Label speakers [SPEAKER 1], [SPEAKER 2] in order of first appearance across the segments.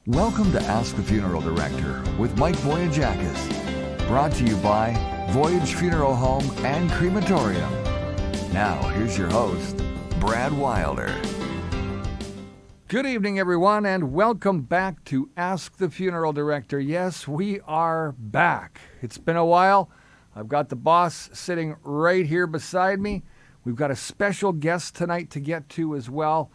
[SPEAKER 1] Welcome to Ask the Funeral Director with Mike Voyajakis. Brought to you by Voyage Funeral Home and Crematorium. Now, here's your host, Brad Wilder. Good evening, everyone, and welcome back to Ask the Funeral Director. Yes, we are back. It's been a while. I've got the boss sitting right here beside me. We've got a special guest tonight to get to as well.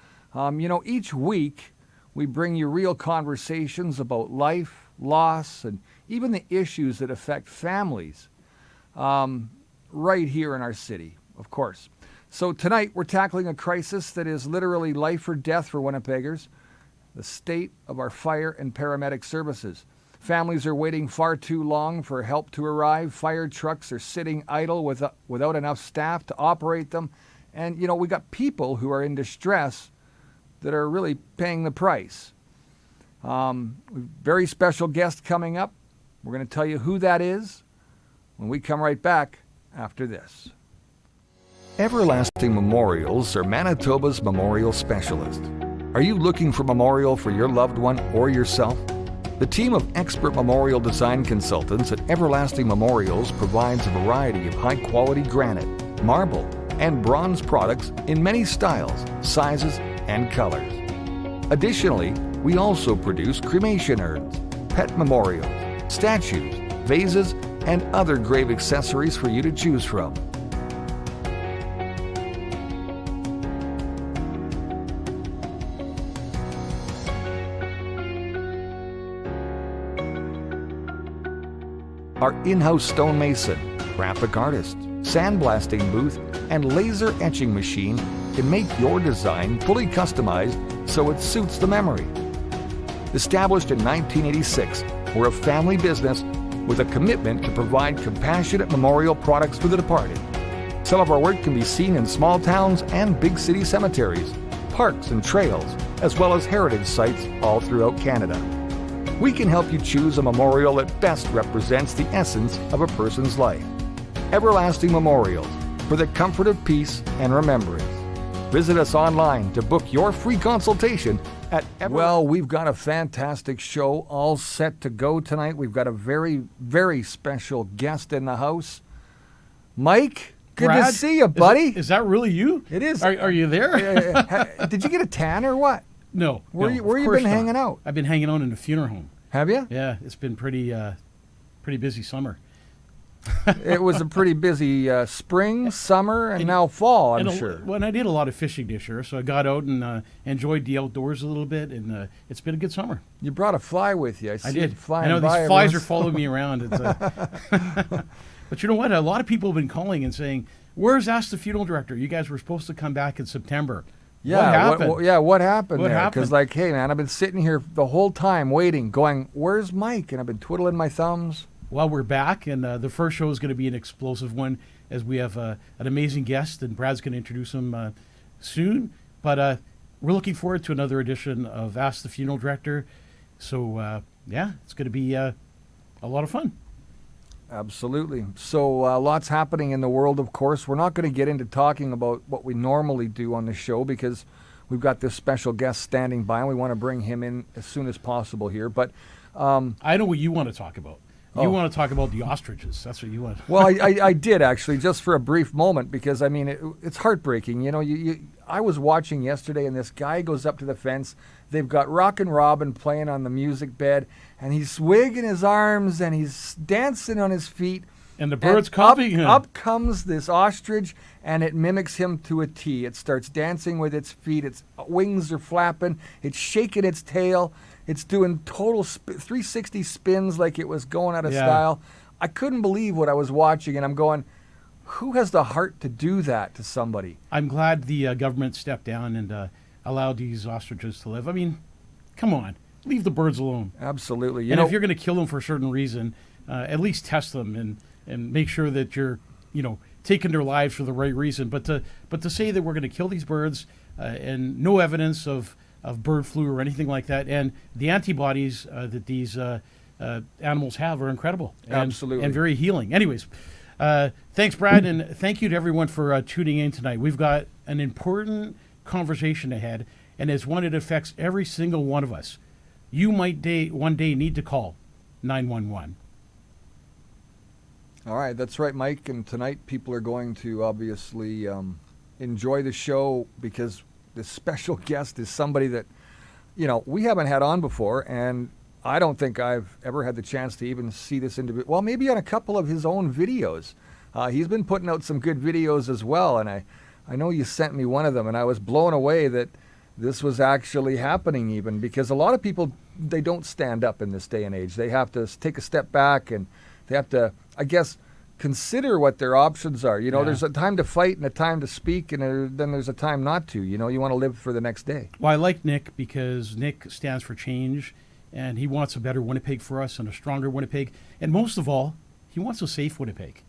[SPEAKER 1] Each week, we bring you real conversations about life, loss, and even the issues that affect families right here in our city, of course. So tonight, we're tackling a crisis that is literally life or death for Winnipeggers, the state of our fire and paramedic services. Families are waiting far too long for help to arrive. Fire trucks are sitting idle without enough staff to operate them. And, we got people who are in distress that are really paying the price. Very special guest coming up. We're going to tell you who that is when we come right back after this. Everlasting Memorials are Manitoba's memorial specialist. Are you looking for a memorial for your loved one or yourself? The team of expert memorial design consultants at Everlasting Memorials provides a variety of high-quality granite, marble, and bronze products in many styles, sizes, and colors. Additionally, we also produce cremation urns, pet memorials, statues, vases, and other grave accessories for you to choose from. Our in-house stonemason, graphic artist, sandblasting booth, and laser etching machine can make your design fully customized so it suits the memory. Established in 1986, we're a family business with a commitment to provide compassionate memorial products for the departed. Some of our work can be seen in small towns and big city cemeteries, parks and trails, as well as heritage sites all throughout Canada. We can help you choose a memorial that best represents the essence of a person's life. Everlasting Memorials, for the comfort of peace and remembrance. Visit us online to book your free consultation at Well, we've got a fantastic show all set to go tonight. We've got a very, very special guest in the house. Mike, good
[SPEAKER 2] Brad,
[SPEAKER 1] to see you, buddy.
[SPEAKER 2] Is that really you?
[SPEAKER 1] It is.
[SPEAKER 2] Are you there?
[SPEAKER 1] Did you get a tan or what?
[SPEAKER 2] No.
[SPEAKER 1] Where you been hanging out?
[SPEAKER 2] I've been hanging out in a funeral home.
[SPEAKER 1] Have you?
[SPEAKER 2] Yeah, it's been pretty busy summer.
[SPEAKER 1] It was a pretty busy spring, summer, and now fall, I'm sure.
[SPEAKER 2] Well, and I did a lot of fishing this year, so I got out and enjoyed the outdoors a little bit, and it's been a good summer.
[SPEAKER 1] You brought a fly with you. I did.
[SPEAKER 2] I know these flies are following me around. But you know what? A lot of people have been calling and saying, "Where's Ask the Funeral Director? You guys were supposed to come back in September."
[SPEAKER 1] Yeah,
[SPEAKER 2] what happened?
[SPEAKER 1] What happened
[SPEAKER 2] What
[SPEAKER 1] there?
[SPEAKER 2] happened?
[SPEAKER 1] Because, hey, man, I've been sitting here the whole time waiting, going, "Where's Mike?" And I've been twiddling my thumbs.
[SPEAKER 2] Well, we're back, and the first show is going to be an explosive one as we have an amazing guest, and Brad's going to introduce him soon. But we're looking forward to another edition of Ask the Funeral Director. So, it's going to be a lot of fun.
[SPEAKER 1] Absolutely. So lots happening in the world, of course. We're not going to get into talking about what we normally do on the show because we've got this special guest standing by, and we want to bring him in as soon as possible here. But
[SPEAKER 2] I know what you want to talk about. You want to talk about the ostriches. That's what you want.
[SPEAKER 1] Well, I did actually, just for a brief moment, because I mean it's heartbreaking. I was watching yesterday, and this guy goes up to the fence. They've got Rockin' Robin playing on the music bed, and he's swigging his arms and he's dancing on his feet.
[SPEAKER 2] And the bird's copying him.
[SPEAKER 1] Up comes this ostrich, and it mimics him to a T. It starts dancing with its feet. Its wings are flapping. It's shaking its tail. It's doing total 360 spins like it was going out of style. I couldn't believe what I was watching, and I'm going, who has the heart to do that to somebody?
[SPEAKER 2] I'm glad the government stepped down and allowed these ostriches to live. I mean, come on. Leave the birds alone.
[SPEAKER 1] Absolutely.
[SPEAKER 2] If you're going to kill them for a certain reason, at least test them and make sure that you're, taking their lives for the right reason. But to say that we're going to kill these birds and no evidence of bird flu or anything like that, and the antibodies that these animals have are incredible.
[SPEAKER 1] Absolutely.
[SPEAKER 2] And very healing. Anyways, thanks, Brad, and thank you to everyone for tuning in tonight. We've got an important conversation ahead, and it's one that affects every single one of us. you might one day need to call 911.
[SPEAKER 3] All right, that's right, Mike. And tonight people are going to obviously enjoy the show because this special guest is somebody that, we haven't had on before. And I don't think I've ever had the chance to even see this individual. Well, maybe on a couple of his own videos. He's been putting out some good videos as well. And I know you sent me one of them, and I was blown away that this was actually happening even, because a lot of people, they don't stand up in this day and age. They have to take a step back, and they have to, I guess, consider what their options are. There's a time to fight and a time to speak, and then there's a time not to. You want to live for the next day.
[SPEAKER 2] Well, I like Nick because Nick stands for change, and he wants a better Winnipeg for us and a stronger Winnipeg. And most of all, he wants a safe Winnipeg.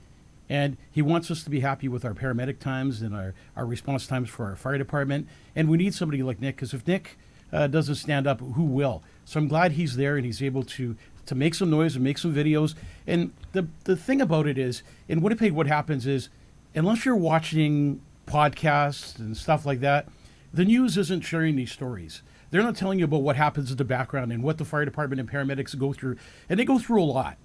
[SPEAKER 2] And he wants us to be happy with our paramedic times and our response times for our fire department. And we need somebody like Nick, because if Nick doesn't stand up, who will? So I'm glad he's there and he's able to make some noise and make some videos. And the thing about it is, in Winnipeg, what happens is, unless you're watching podcasts and stuff like that, the news isn't sharing these stories. They're not telling you about what happens in the background and what the fire department and paramedics go through. And they go through a lot.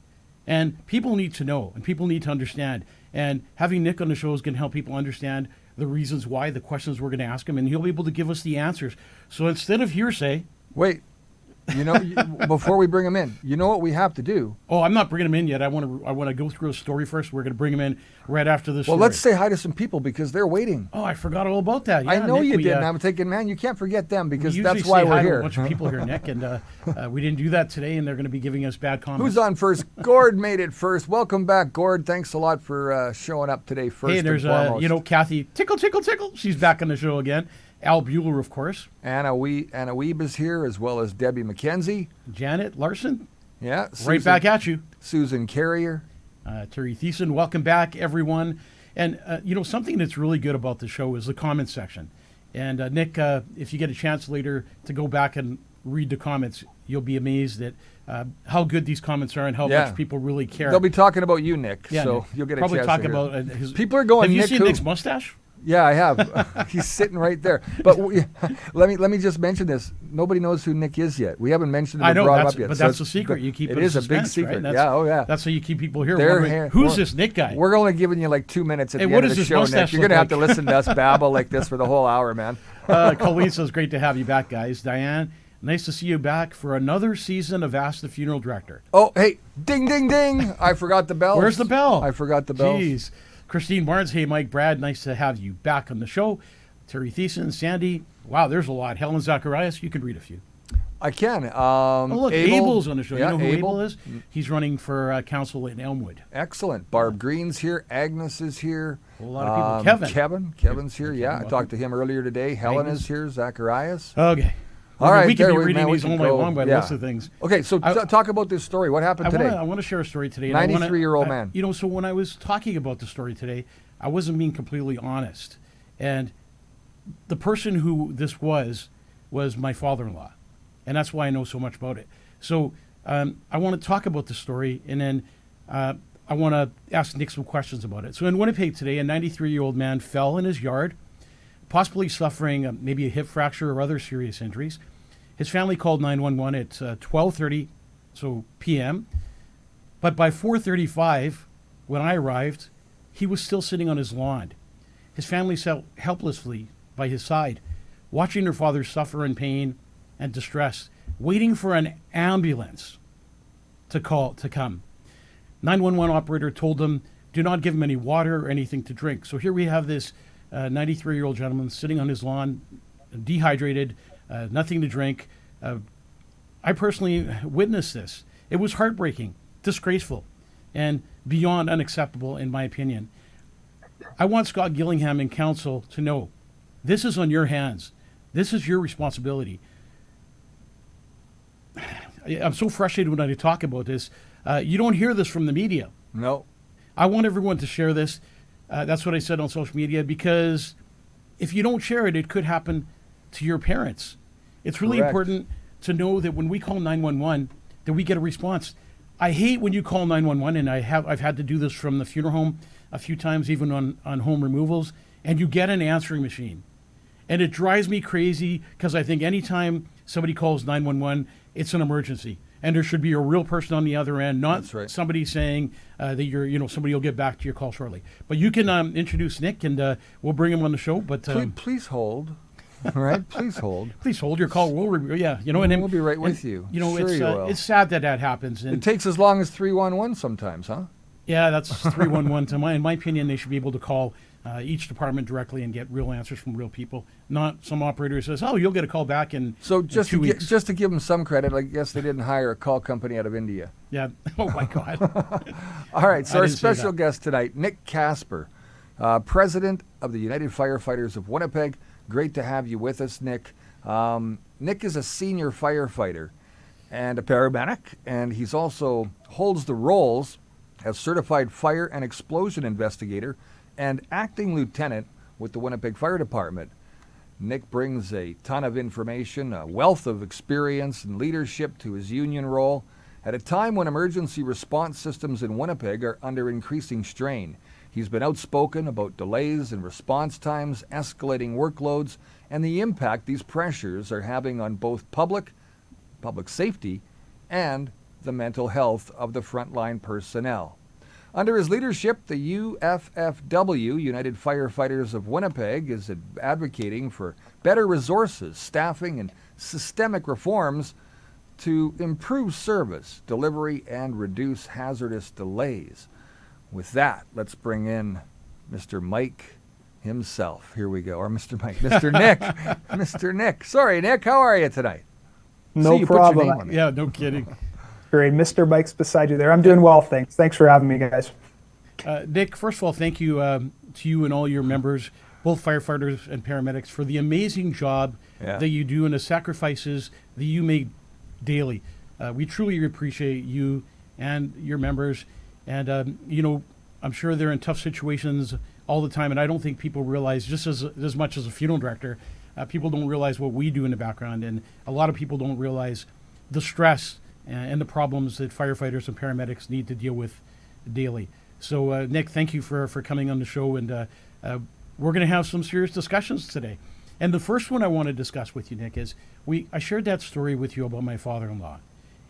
[SPEAKER 2] And people need to know, and people need to understand. And having Nick on the show is going to help people understand the reasons why, the questions we're going to ask him, and he'll be able to give us the answers. So instead of hearsay...
[SPEAKER 3] Wait, before we bring him in, you know what we have to do?
[SPEAKER 2] Oh, I'm not bringing him in yet. I want to go through a story first. We're going to bring him in right after this.
[SPEAKER 3] Well,
[SPEAKER 2] story.
[SPEAKER 3] let's say hi to some people because they're waiting.
[SPEAKER 2] Oh, I forgot all about that. Yeah,
[SPEAKER 3] I know
[SPEAKER 2] Nick,
[SPEAKER 3] you did. And I'm thinking, man, you can't forget them because that's why we're here.
[SPEAKER 2] A bunch of people here, Nick, and we didn't do that today, and they're going to be giving us bad comments.
[SPEAKER 3] Who's on first? Gord made it first. Welcome back, Gord. Thanks a lot for showing up today first.
[SPEAKER 2] Hey, there's Kathy Tickle. She's back on the show again. Al Bueller, of course.
[SPEAKER 3] Anna Weeb is here, as well as Debbie McKenzie.
[SPEAKER 2] Janet Larson.
[SPEAKER 3] Yeah.
[SPEAKER 2] Right back at you.
[SPEAKER 3] Susan Carrier.
[SPEAKER 2] Terry Thiessen. Welcome back, everyone. And, something that's really good about the show is the comments section. And, Nick, if you get a chance later to go back and read the comments, you'll be amazed at how good these comments are and how much people really care.
[SPEAKER 3] They'll be talking about you, Nick.
[SPEAKER 2] Yeah,
[SPEAKER 3] so
[SPEAKER 2] Nick.
[SPEAKER 3] You'll get a
[SPEAKER 2] Probably
[SPEAKER 3] chance
[SPEAKER 2] talk
[SPEAKER 3] to hear.
[SPEAKER 2] about his...
[SPEAKER 3] People are going,
[SPEAKER 2] Have you
[SPEAKER 3] Nick,
[SPEAKER 2] seen Nick's mustache?
[SPEAKER 3] Yeah, I have. He's sitting right there. But let me just mention this. Nobody knows who Nick is yet. We haven't mentioned him or brought him up yet.
[SPEAKER 2] But that's the secret. You keep it
[SPEAKER 3] is
[SPEAKER 2] suspense,
[SPEAKER 3] a big secret.
[SPEAKER 2] Right?
[SPEAKER 3] Yeah.
[SPEAKER 2] That's how you keep people here wondering, who's this Nick guy?
[SPEAKER 3] We're only giving you like 2 minutes at the
[SPEAKER 2] what
[SPEAKER 3] end of the show, Nick. You're going to have to listen to us babble like this for the whole hour, man.
[SPEAKER 2] Colleen says, great to have you back, guys. Diane, nice to see you back for another season of Ask the Funeral Director.
[SPEAKER 3] Oh, hey, ding, ding, ding. I forgot the bell.
[SPEAKER 2] Where's the bell?
[SPEAKER 3] I forgot the bell.
[SPEAKER 2] Jeez. Christine Barnes, hey, Mike, Brad, nice to have you back on the show. Terry Thiessen, Sandy, wow, there's a lot. Helen Zacharias, you can read a few.
[SPEAKER 3] I can.
[SPEAKER 2] Look, Abel's on the show.
[SPEAKER 3] Yeah,
[SPEAKER 2] you know who Abel is? He's running for council in Elmwood.
[SPEAKER 3] Excellent. Barb Green's here. Agnes is here.
[SPEAKER 2] A lot of people.
[SPEAKER 3] Kevin's here. Yeah, I talked to him earlier today. Helen is here. Zacharias. Okay.
[SPEAKER 2] All right, we can be reading these all night long by lists of things.
[SPEAKER 3] Okay, so talk about this story. What happened today?
[SPEAKER 2] I want to share a story today.
[SPEAKER 3] 93-year-old man.
[SPEAKER 2] So when I was talking about the story today, I wasn't being completely honest. And the person who this was my father-in-law. And that's why I know so much about it. So I want to talk about the story, and then I want to ask Nick some questions about it. So in Winnipeg today, a 93-year-old man fell in his yard, possibly suffering maybe a hip fracture or other serious injuries. His family called 911 at 12:30 p.m. But by 4:35, when I arrived, he was still sitting on his lawn. His family sat helplessly by his side, watching their father suffer in pain and distress, waiting for an ambulance to come. 911 operator told them, do not give him any water or anything to drink. So here we have this 93-year-old gentleman sitting on his lawn, dehydrated, nothing to drink. I personally witnessed this. It was heartbreaking, disgraceful, and beyond unacceptable in my opinion. I want Scott Gillingham and council to know this is on your hands. This is your responsibility. I'm so frustrated when I talk about this. You don't hear this from the media.
[SPEAKER 3] No.
[SPEAKER 2] I want everyone to share this. That's what I said on social media, because if you don't share it, it could happen to your parents. It's really important to know that when we call 911, that we get a response. I hate when you call 911, and I've had to do this from the funeral home a few times, even on home removals, and you get an answering machine. And it drives me crazy because I think anytime somebody calls 911, it's an emergency. And there should be a real person on the other end, not
[SPEAKER 3] That's right.
[SPEAKER 2] somebody saying that somebody will get back to your call shortly. But you can introduce Nick, and we'll bring him on the show. But
[SPEAKER 3] Please hold. All right, please hold.
[SPEAKER 2] please hold your call. We'll and
[SPEAKER 3] We'll be right with you. Sure
[SPEAKER 2] it's
[SPEAKER 3] you will.
[SPEAKER 2] it's sad that happens. And
[SPEAKER 3] It takes as long as 311 sometimes, huh?
[SPEAKER 2] yeah, that's 311. In my opinion, they should be able to call each department directly and get real answers from real people. Not some operator says, "Oh, you'll get a call back in
[SPEAKER 3] So
[SPEAKER 2] in
[SPEAKER 3] just
[SPEAKER 2] 2 weeks."
[SPEAKER 3] just to give them some credit, I guess they didn't hire a call company out of India.
[SPEAKER 2] Yeah. Oh my God.
[SPEAKER 3] All right, so
[SPEAKER 2] I
[SPEAKER 3] our
[SPEAKER 2] didn't say
[SPEAKER 3] special
[SPEAKER 2] that.
[SPEAKER 3] guest tonight, Nick Kasper, President of the United Firefighters of Winnipeg. Great to have you with us, Nick. Nick is a senior firefighter and a paramedic, and he's also holds the roles as certified fire and explosion investigator and acting lieutenant with the Winnipeg Fire Department. Nick brings a ton of information, a wealth of experience and leadership to his union role at a time when emergency response systems in Winnipeg are under increasing strain. He's been outspoken about delays in response times, escalating workloads, and the impact these pressures are having on both public safety, and the mental health of the frontline personnel. Under his leadership, the UFFW, United Firefighters of Winnipeg, is advocating for better resources, staffing, and systemic reforms to improve service, delivery, and reduce hazardous delays. With that, let's bring in Mr. Mike himself. Here we go. Or Mr. Mike. Mr. Nick. Mr. Nick. Sorry, Nick. How are you tonight?
[SPEAKER 4] No
[SPEAKER 3] See, you put your
[SPEAKER 4] problem.
[SPEAKER 3] name on it.
[SPEAKER 2] Yeah, no kidding.
[SPEAKER 4] Great. Mr. Mike's beside you there. I'm doing well, thanks. Thanks for having me, guys.
[SPEAKER 2] Nick, first of all, thank you to you and all your members, both firefighters and paramedics, for the amazing job that you do and the sacrifices that you make daily. We truly appreciate you and your members. And, I'm sure they're in tough situations all the time. And I don't think people realize, just as much as a funeral director, people don't realize what we do in the background. And a lot of people don't realize the stress and the problems that firefighters and paramedics need to deal with daily. So, Nick, thank you for coming on the show. And we're going to have some serious discussions today. And the first one I want to discuss with you, Nick, is I shared that story with you about my father-in-law.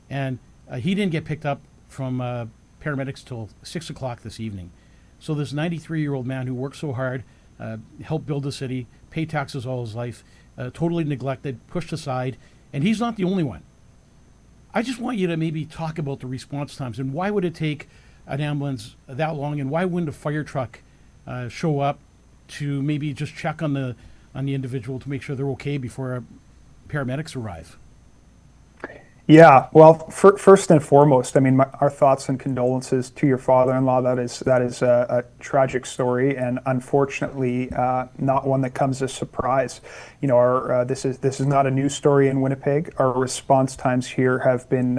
[SPEAKER 2] And he didn't get picked up from paramedics till 6 o'clock this evening. So this 93-year-old man who worked so hard, helped build the city, paid taxes all his life, totally neglected, pushed aside, and he's not the only one. I just want you to maybe talk about the response times and why would it take an ambulance that long, and why wouldn't a fire truck show up to maybe just check on the individual to make sure they're okay before paramedics arrive?
[SPEAKER 4] Yeah, well, first and foremost, I mean, our thoughts and condolences to your father-in-law. That is a tragic story, and unfortunately, not one that comes as a surprise. This is not a new story in Winnipeg. Our response times here have been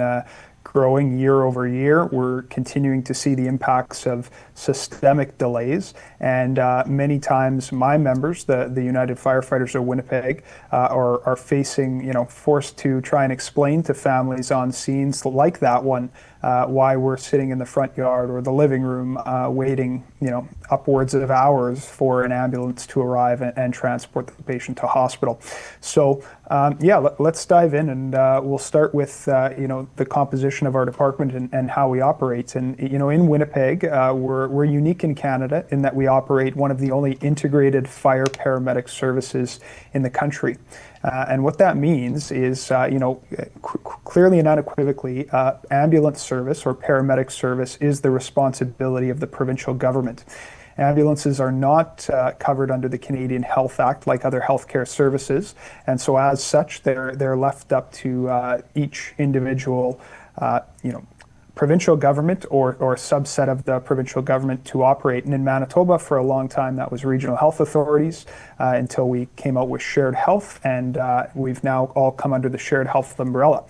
[SPEAKER 4] growing year over year. We're continuing to see the impacts of systemic delays, and many times my members, the United Firefighters of Winnipeg, are facing, forced to try and explain to families on scenes like that one why we're sitting in the front yard or the living room waiting, upwards of hours for an ambulance to arrive and transport the patient to hospital. So, let's dive in, and we'll start with, the composition of our department and how we operate. And, in Winnipeg, we're unique in Canada in that we operate one of the only integrated fire paramedic services in the country. And what that means is, clearly and unequivocally, ambulance service or paramedic service is the responsibility of the provincial government. Ambulances are not covered under the Canadian Health Act like other healthcare services, and so as such, they're left up to each individual, provincial government or subset of the provincial government to operate. And in Manitoba, for a long time, that was regional health authorities until we came out with shared health, and we've now all come under the shared health umbrella.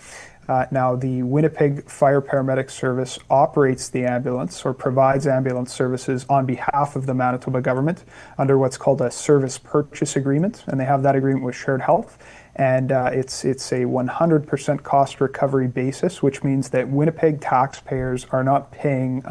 [SPEAKER 4] Now, the Winnipeg Fire Paramedic Service operates the ambulance or provides ambulance services on behalf of the Manitoba government under what's called a service purchase agreement, and they have that agreement with shared health. And it's a 100% cost recovery basis, which means that Winnipeg taxpayers are not paying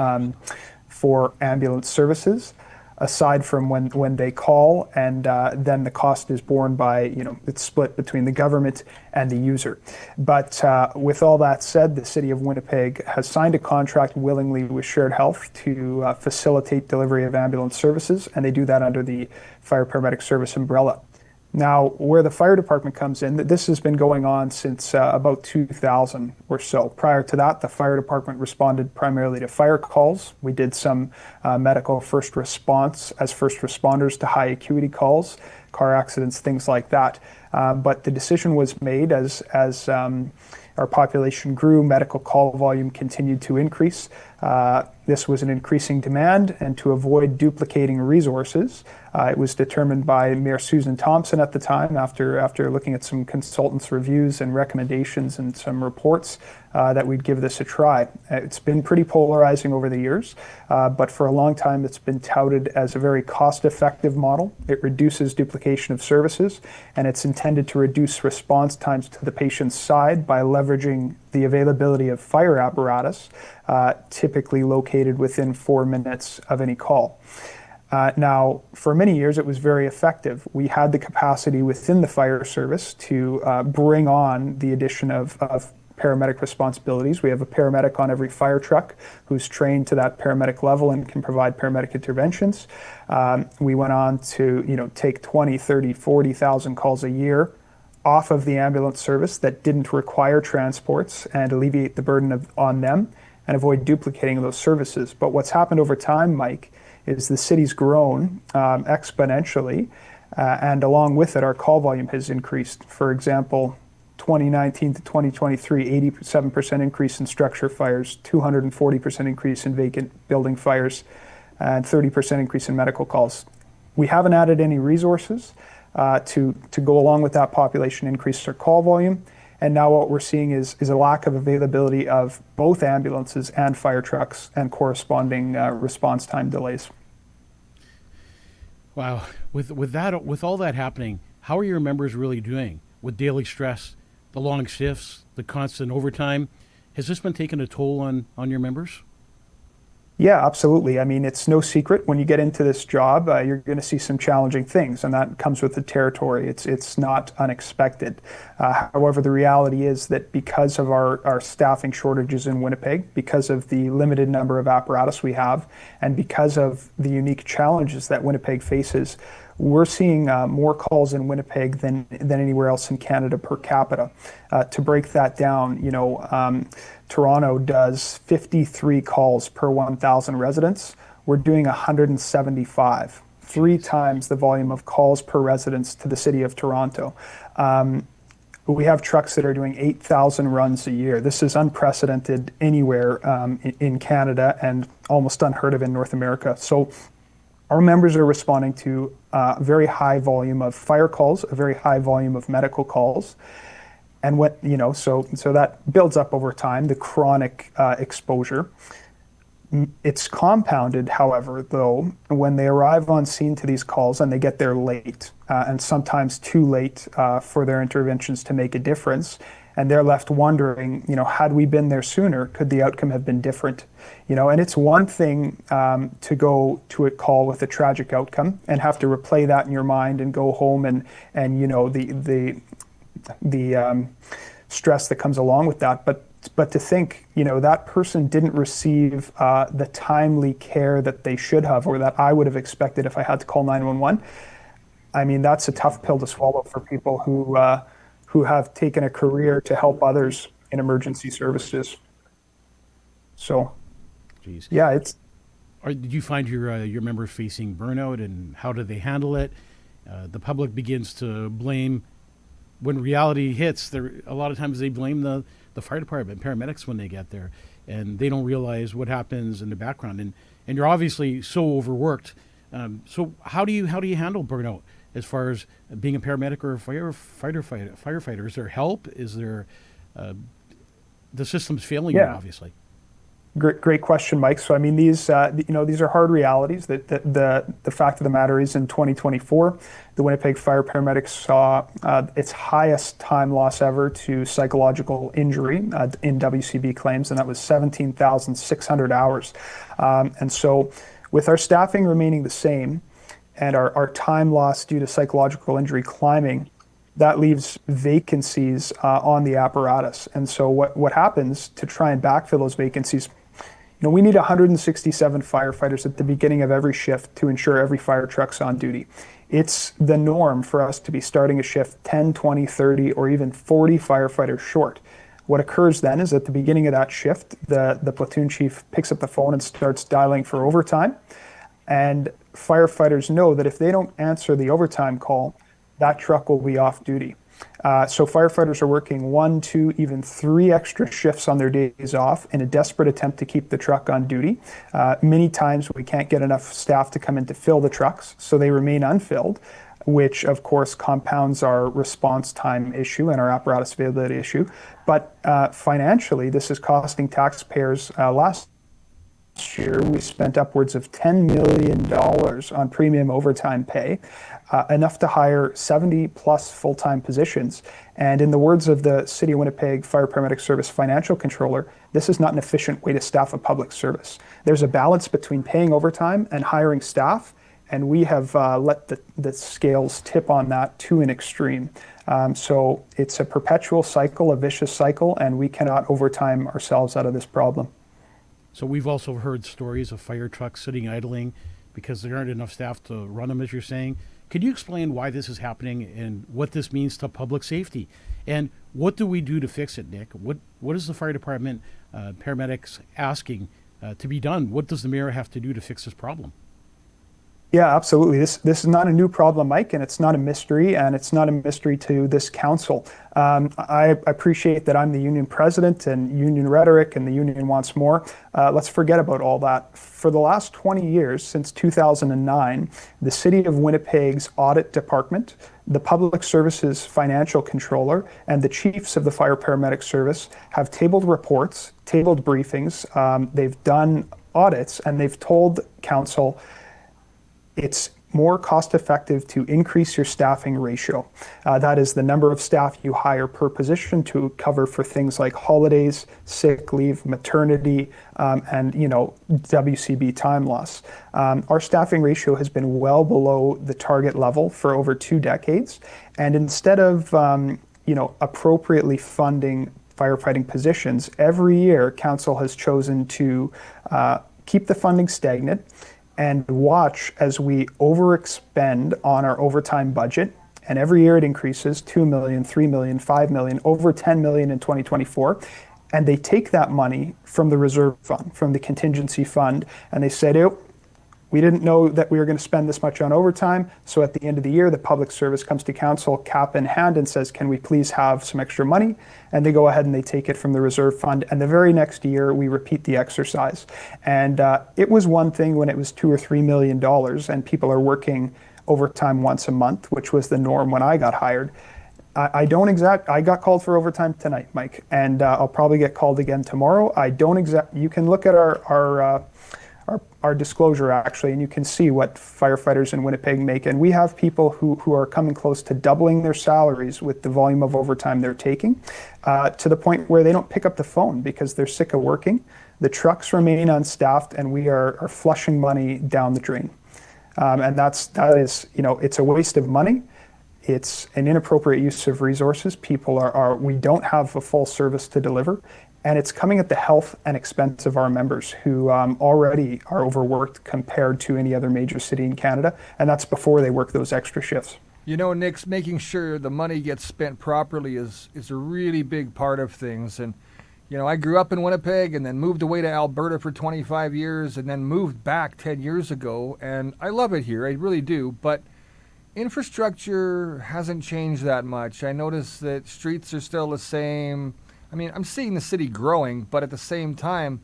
[SPEAKER 4] for ambulance services. aside from when they call, and then the cost is borne by, it's split between the government and the user. But with all that said, the City of Winnipeg has signed a contract willingly with Shared Health to facilitate delivery of ambulance services, and they do that under the Fire Paramedic Service umbrella. Now, where the fire department comes in, this has been going on since about 2000 or so. Prior to that, the fire department responded primarily to fire calls. We did some medical first response as first responders to high acuity calls, car accidents, things like that. But the decision was made as our population grew, medical call volume continued to increase. This was an increasing demand, and to avoid duplicating resources, it was determined by Mayor Susan Thompson at the time, after looking at some consultants' reviews and recommendations and some reports, that we'd give this a try. It's been pretty polarizing over the years, but for a long time it's been touted as a very cost-effective model. It reduces duplication of services, and it's intended to reduce response times to the patient's side by leveraging the availability of fire apparatus, typically located within 4 minutes of any call. Now, for many years, it was very effective. We had the capacity within the fire service to bring on the addition of paramedic responsibilities. We have a paramedic on every fire truck who's trained to that paramedic level and can provide paramedic interventions. We went on to take 20, 30, 40,000 calls a year off of the ambulance service that didn't require transports and alleviate the burden on them and avoid duplicating those services. But what's happened over time, Mike, is the city's grown exponentially, and along with it, our call volume has increased. For example, 2019 to 2023, 87% increase in structure fires, 240% increase in vacant building fires, and 30% increase in medical calls. We haven't added any resources to go along with that population increase our call volume. And now what we're seeing is a lack of availability of both ambulances and fire trucks and corresponding response time delays.
[SPEAKER 2] Wow. With all that happening, how are your members really doing with daily stress, the long shifts, the constant overtime? Has this been taking a toll on your members?
[SPEAKER 4] Yeah, absolutely. I mean, it's no secret when you get into this job, you're going to see some challenging things, and that comes with the territory. It's not unexpected. However, the reality is that because of our staffing shortages in Winnipeg, because of the limited number of apparatus we have, and because of the unique challenges that Winnipeg faces, we're seeing more calls in Winnipeg than anywhere else in Canada per capita. To break that down, Toronto does 53 calls per 1,000 residents. We're doing 175, 3 times the volume of calls per residence to the city of Toronto. We have trucks that are doing 8,000 runs a year. This is unprecedented anywhere in Canada and almost unheard of in North America. So our members are responding to a very high volume of fire calls, a very high volume of medical calls. And so that builds up over time, the chronic exposure. It's compounded, however, though, when they arrive on scene to these calls and they get there late, and sometimes too late for their interventions to make a difference. And they're left wondering, had we been there sooner, could the outcome have been different? And it's one thing to go to a call with a tragic outcome and have to replay that in your mind and go home and the stress that comes along with that. But to think, that person didn't receive the timely care that they should have, or that I would have expected if I had to call 911. I mean, that's a tough pill to swallow for people who have taken a career to help others in emergency services. So,
[SPEAKER 2] Jeez.
[SPEAKER 4] Yeah,
[SPEAKER 2] Did you find your members facing burnout, and how do they handle it? The public begins to blame. When reality hits, a lot of times they blame the fire department, paramedics when they get there, and they don't realize what happens in the background. And you're obviously so overworked. So how do you handle burnout as far as being a paramedic or a firefighter? Is there help? Is there the system's failing you, obviously?
[SPEAKER 4] Great question, Mike. So I mean, these are hard realities. That the fact of the matter is, in 2024, the Winnipeg Fire Paramedics saw its highest time loss ever to psychological injury in WCB claims, and that was 17,600 hours. And so With our staffing remaining the same and our time lost due to psychological injury climbing, that leaves vacancies on the apparatus. And so what happens to try and backfill those vacancies, we need 167 firefighters at the beginning of every shift to ensure every fire truck's on duty. It's the norm for us to be starting a shift 10, 20, 30, or even 40 firefighters short. What occurs then is at the beginning of that shift, the platoon chief picks up the phone and starts dialing for overtime. And firefighters know that if they don't answer the overtime call, that truck will be off duty. So firefighters are working 1, 2, even 3 extra shifts on their days off in a desperate attempt to keep the truck on duty. Many times we can't get enough staff to come in to fill the trucks, so they remain unfilled, which of course compounds our response time issue and our apparatus availability issue. But financially, this is costing taxpayers. Last year, we spent upwards of $10 million on premium overtime pay, enough to hire 70 plus full-time positions. And in the words of the City of Winnipeg Fire Paramedic Service Financial Controller, this is not an efficient way to staff a public service. There's a balance between paying overtime and hiring staff, and we have let the scales tip on that to an extreme. So it's a perpetual cycle, a vicious cycle, and we cannot overtime ourselves out of this problem.
[SPEAKER 2] So we've also heard stories of fire trucks sitting idling because there aren't enough staff to run them, as you're saying. Could you explain why this is happening and what this means to public safety? And what do we do to fix it, Nick? What is the fire department, paramedics asking to be done? What does the mayor have to do to fix this problem?
[SPEAKER 4] Yeah, absolutely. This is not a new problem, Mike, and it's not a mystery, and it's not a mystery to this council. I appreciate that I'm the union president and union rhetoric and the union wants more. Let's forget about all that. For the last 20 years, since 2009, the City of Winnipeg's audit department, the Public Services Financial Controller, and the chiefs of the Fire Paramedic Service have tabled reports, tabled briefings, they've done audits, and they've told council it's more cost effective to increase your staffing ratio. That is the number of staff you hire per position to cover for things like holidays, sick leave, maternity, and WCB time loss. Our staffing ratio has been well below the target level for over 2 decades. And instead of appropriately funding firefighting positions, every year council has chosen to keep the funding stagnant and watch as we overexpend on our overtime budget. And every year it increases 2 million, 3 million, 5 million, over 10 million in 2024. And they take that money from the reserve fund, from the contingency fund, and they say, we didn't know that we were going to spend this much on overtime. So at the end of the year, the public service comes to council cap in hand and says, can we please have some extra money? And they go ahead and they take it from the reserve fund. And the very next year, we repeat the exercise. And it was one thing when it was $2 or $3 million and people are working overtime once a month, which was the norm when I got hired. I got called for overtime tonight, Mike, and I'll probably get called again tomorrow. You can look at our disclosure actually, and you can see what firefighters in Winnipeg make. And we have people who are coming close to doubling their salaries with the volume of overtime they're taking, to the point where they don't pick up the phone because they're sick of working. The trucks remain unstaffed, and we are flushing money down the drain. And that is, it's a waste of money. It's an inappropriate use of resources. We don't have a full service to deliver. And it's coming at the health and expense of our members who already are overworked compared to any other major city in Canada. And that's before they work those extra shifts.
[SPEAKER 3] Nick's making sure the money gets spent properly is a really big part of things. And, I grew up in Winnipeg and then moved away to Alberta for 25 years and then moved back 10 years ago. And I love it here. I really do. But infrastructure hasn't changed that much. I notice that streets are still the same. I mean, I'm seeing the city growing, but at the same time,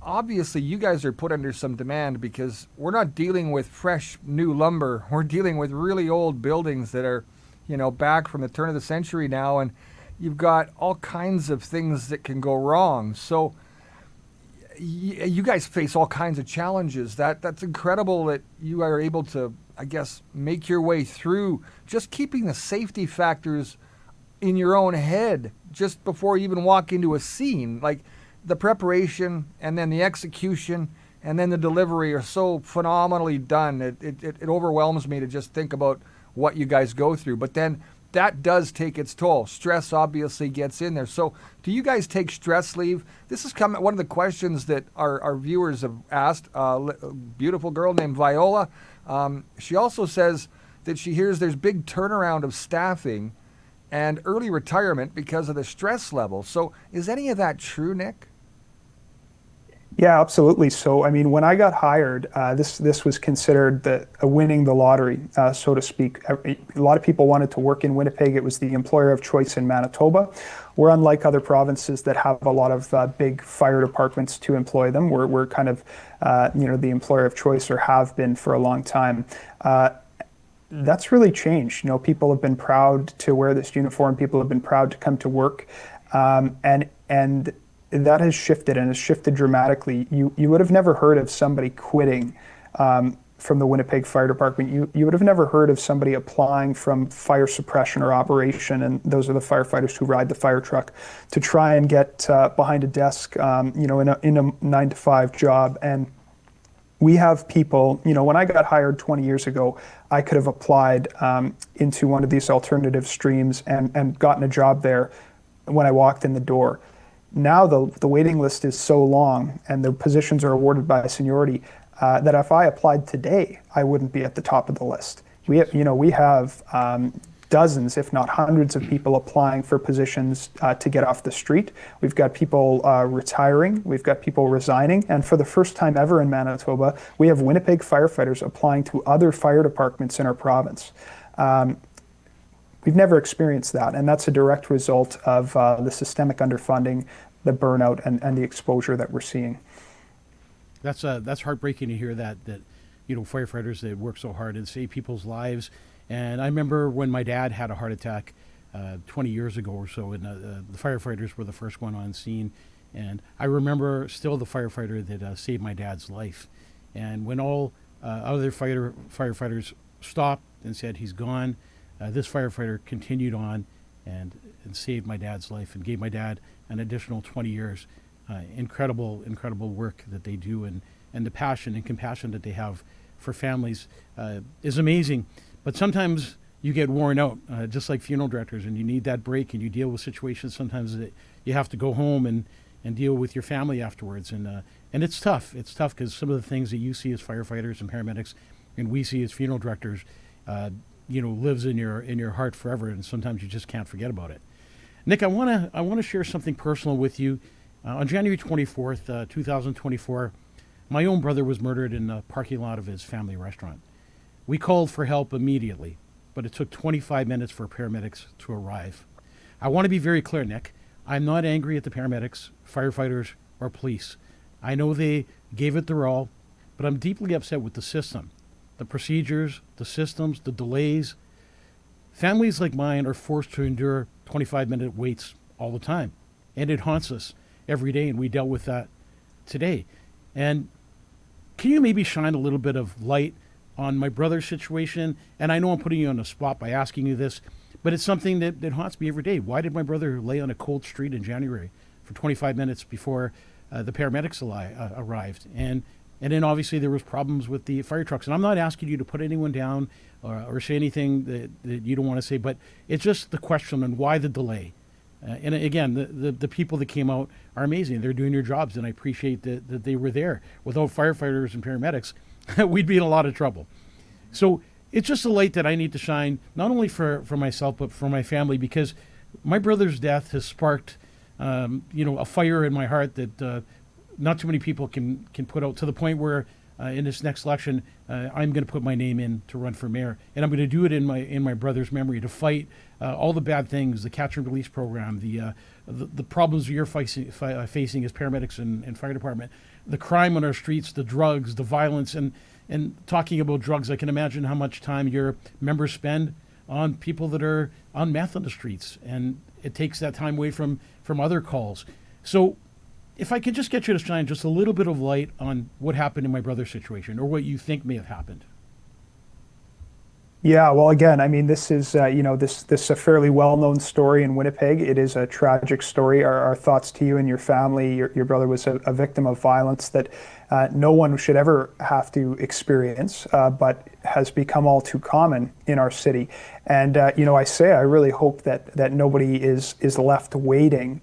[SPEAKER 3] obviously you guys are put under some demand because we're not dealing with fresh new lumber. We're dealing with really old buildings that are, back from the turn of the century now, and you've got all kinds of things that can go wrong. So you guys face all kinds of challenges. That's incredible that you are able to, I guess, make your way through just keeping the safety factors in your own head just before you even walk into a scene, like the preparation and then the execution and then the delivery are so phenomenally done. It overwhelms me to just think about what you guys go through. But then that does take its toll. Stress obviously gets in there. So do you guys take stress leave? This is one of the questions that our viewers have asked. A beautiful girl named Viola. She also says that she hears there's big turnaround of staffing and early retirement because of the stress level. So is any of that true, Nick?
[SPEAKER 4] Yeah, absolutely. So, I mean, when I got hired, this was considered winning the lottery, so to speak. A lot of people wanted to work in Winnipeg. It was the employer of choice in Manitoba. We're unlike other provinces that have a lot of big fire departments to employ them. We're kind of, the employer of choice, or have been for a long time. That's really changed. People have been proud to wear this uniform. People have been proud to come to work, and that has shifted, and has shifted dramatically. You would have never heard of somebody quitting from the Winnipeg Fire Department. You would have never heard of somebody applying from fire suppression or operation, and those are the firefighters who ride the fire truck, to try and get behind a desk, in a 9-to-5 job. And we have people, when I got hired 20 years ago, I could have applied into one of these alternative streams and gotten a job there when I walked in the door. Now the waiting list is so long, and the positions are awarded by seniority, that if I applied today, I wouldn't be at the top of the list. We have dozens, if not hundreds, of people applying for positions to get off the street. We've got people retiring. We've got people resigning. And for the first time ever in Manitoba, we have Winnipeg firefighters applying to other fire departments in our province. We've never experienced that, and that's a direct result of the systemic underfunding, the burnout, and the exposure that we're seeing.
[SPEAKER 2] That's heartbreaking to hear that firefighters, they work so hard and save people's lives. And I remember when my dad had a heart attack 20 years ago or so, and the firefighters were the first one on scene. And I remember still the firefighter that saved my dad's life. And when all other firefighters stopped and said he's gone, this firefighter continued on and saved my dad's life and gave my dad an additional 20 years. Incredible work that they do, and the passion and compassion that they have for families is amazing. But sometimes you get worn out, just like funeral directors, and you need that break, and you deal with situations sometimes that you have to go home and deal with your family afterwards. And it's tough. It's tough because some of the things that you see as firefighters and paramedics and we see as funeral directors lives in your heart forever, and sometimes you just can't forget about it. Nick, I want to share something personal with you. On January 24th, 2024, my own brother was murdered in the parking lot of his family restaurant. We called for help immediately, but it took 25 minutes for paramedics to arrive. I want to be very clear, Nick. I'm not angry at the paramedics, firefighters, or police. I know they gave it their all, but I'm deeply upset with the system, the procedures, the systems, the delays. Families like mine are forced to endure 25-minute waits all the time, and it haunts us every day, and we dealt with that today. And can you maybe shine a little bit of light on my brother's situation? And I know I'm putting you on the spot by asking you this, but it's something that haunts me every day. Why did my brother lay on a cold street in January for 25 minutes before the paramedics arrived? And then obviously there was problems with the fire trucks. And I'm not asking you to put anyone down or say anything that you don't want to say, but it's just the question on why the delay. And again, the people that came out are amazing. They're doing their jobs, and I appreciate that they were there. Without firefighters and paramedics, we'd be in a lot of trouble. So it's just a light that I need to shine, not only for myself, but for my family, because my brother's death has sparked, a fire in my heart that not too many people can put out, to the point where in this next election, I'm going to put my name in to run for mayor, and I'm going to do it in my brother's memory, to fight all the bad things, the catch and release program, the problems you're facing as paramedics and fire department, the crime on our streets, the drugs, the violence, and talking about drugs. I can imagine how much time your members spend on people that are on meth on the streets, and it takes that time away from other calls. So if I could just get you to shine just a little bit of light on what happened in my brother's situation, or what you think may have happened.
[SPEAKER 4] Yeah, well, again, I mean, this is this is a fairly well-known story in Winnipeg. It is a tragic story. Our thoughts to you and your family. Your brother was a victim of violence that no one should ever have to experience, but has become all too common in our city. And I really hope that nobody is left waiting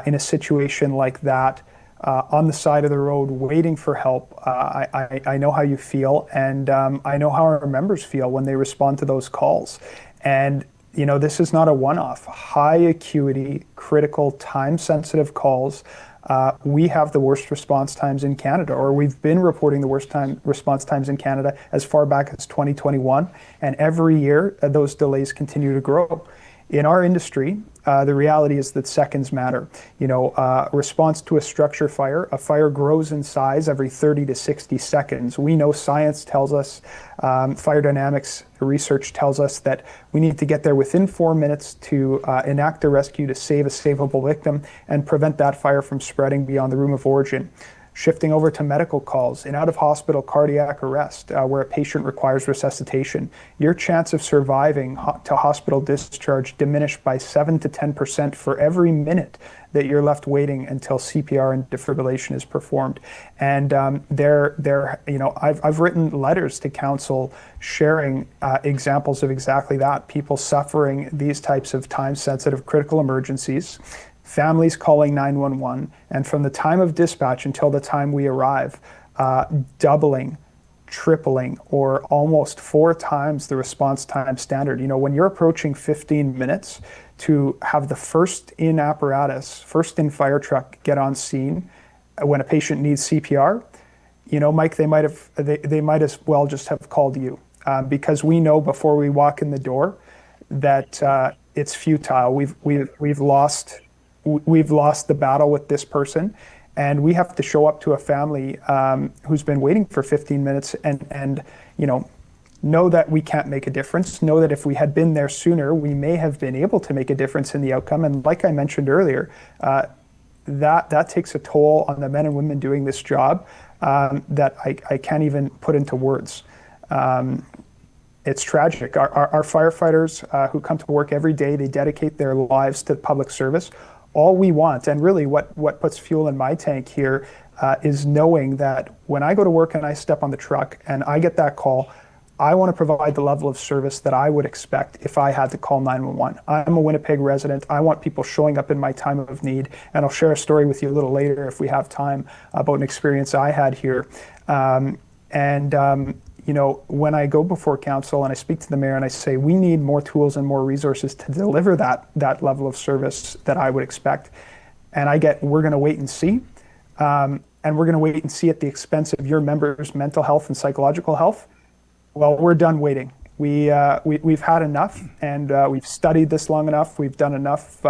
[SPEAKER 4] in a situation like that. On the side of the road waiting for help. I know how you feel, and I know how our members feel when they respond to those calls. And this is not a one-off. High acuity, critical, time-sensitive calls. We have the worst response times in Canada, or we've been reporting the worst response times in Canada as far back as 2021. And every year, those delays continue to grow. In our industry, the reality is that seconds matter. Response to a structure fire, a fire grows in size every 30 to 60 seconds. We know science tells us, fire dynamics research tells us that we need to get there within 4 minutes to enact a rescue to save a savable victim and prevent that fire from spreading beyond the room of origin. Shifting over to medical calls, in out-of-hospital cardiac arrest, where a patient requires resuscitation, your chance of surviving to hospital discharge diminished by 7 to 10% for every minute that you're left waiting until CPR and defibrillation is performed. And I've written letters to council sharing examples of exactly that. People suffering these types of time-sensitive critical emergencies. Families calling 911, and from the time of dispatch until the time we arrive, doubling, tripling, or almost 4 times the response time standard. When you're approaching 15 minutes to have the first in apparatus, first in fire truck get on scene when a patient needs CPR, Mike, they might as well just have called you, because we know before we walk in the door that it's futile. We've lost the battle with this person, and we have to show up to a family who's been waiting for 15 minutes and know that we can't make a difference, know that if we had been there sooner, we may have been able to make a difference in the outcome. And like I mentioned earlier, that takes a toll on the men and women doing this job that I can't even put into words. It's tragic. Our firefighters who come to work every day, they dedicate their lives to public service. All we want, and really what puts fuel in my tank here, is knowing that when I go to work and I step on the truck and I get that call, I want to provide the level of service that I would expect if I had to call 911. I'm a Winnipeg resident. I want people showing up in my time of need, and I'll share a story with you a little later if we have time about an experience I had here. When I go before council and I speak to the mayor and I say, we need more tools and more resources to deliver that level of service that I would expect. And I get, we're going to wait and see. And we're going to wait and see at the expense of your members' mental health and psychological health. Well, we're done waiting. We've had enough, and we've studied this long enough. We've done enough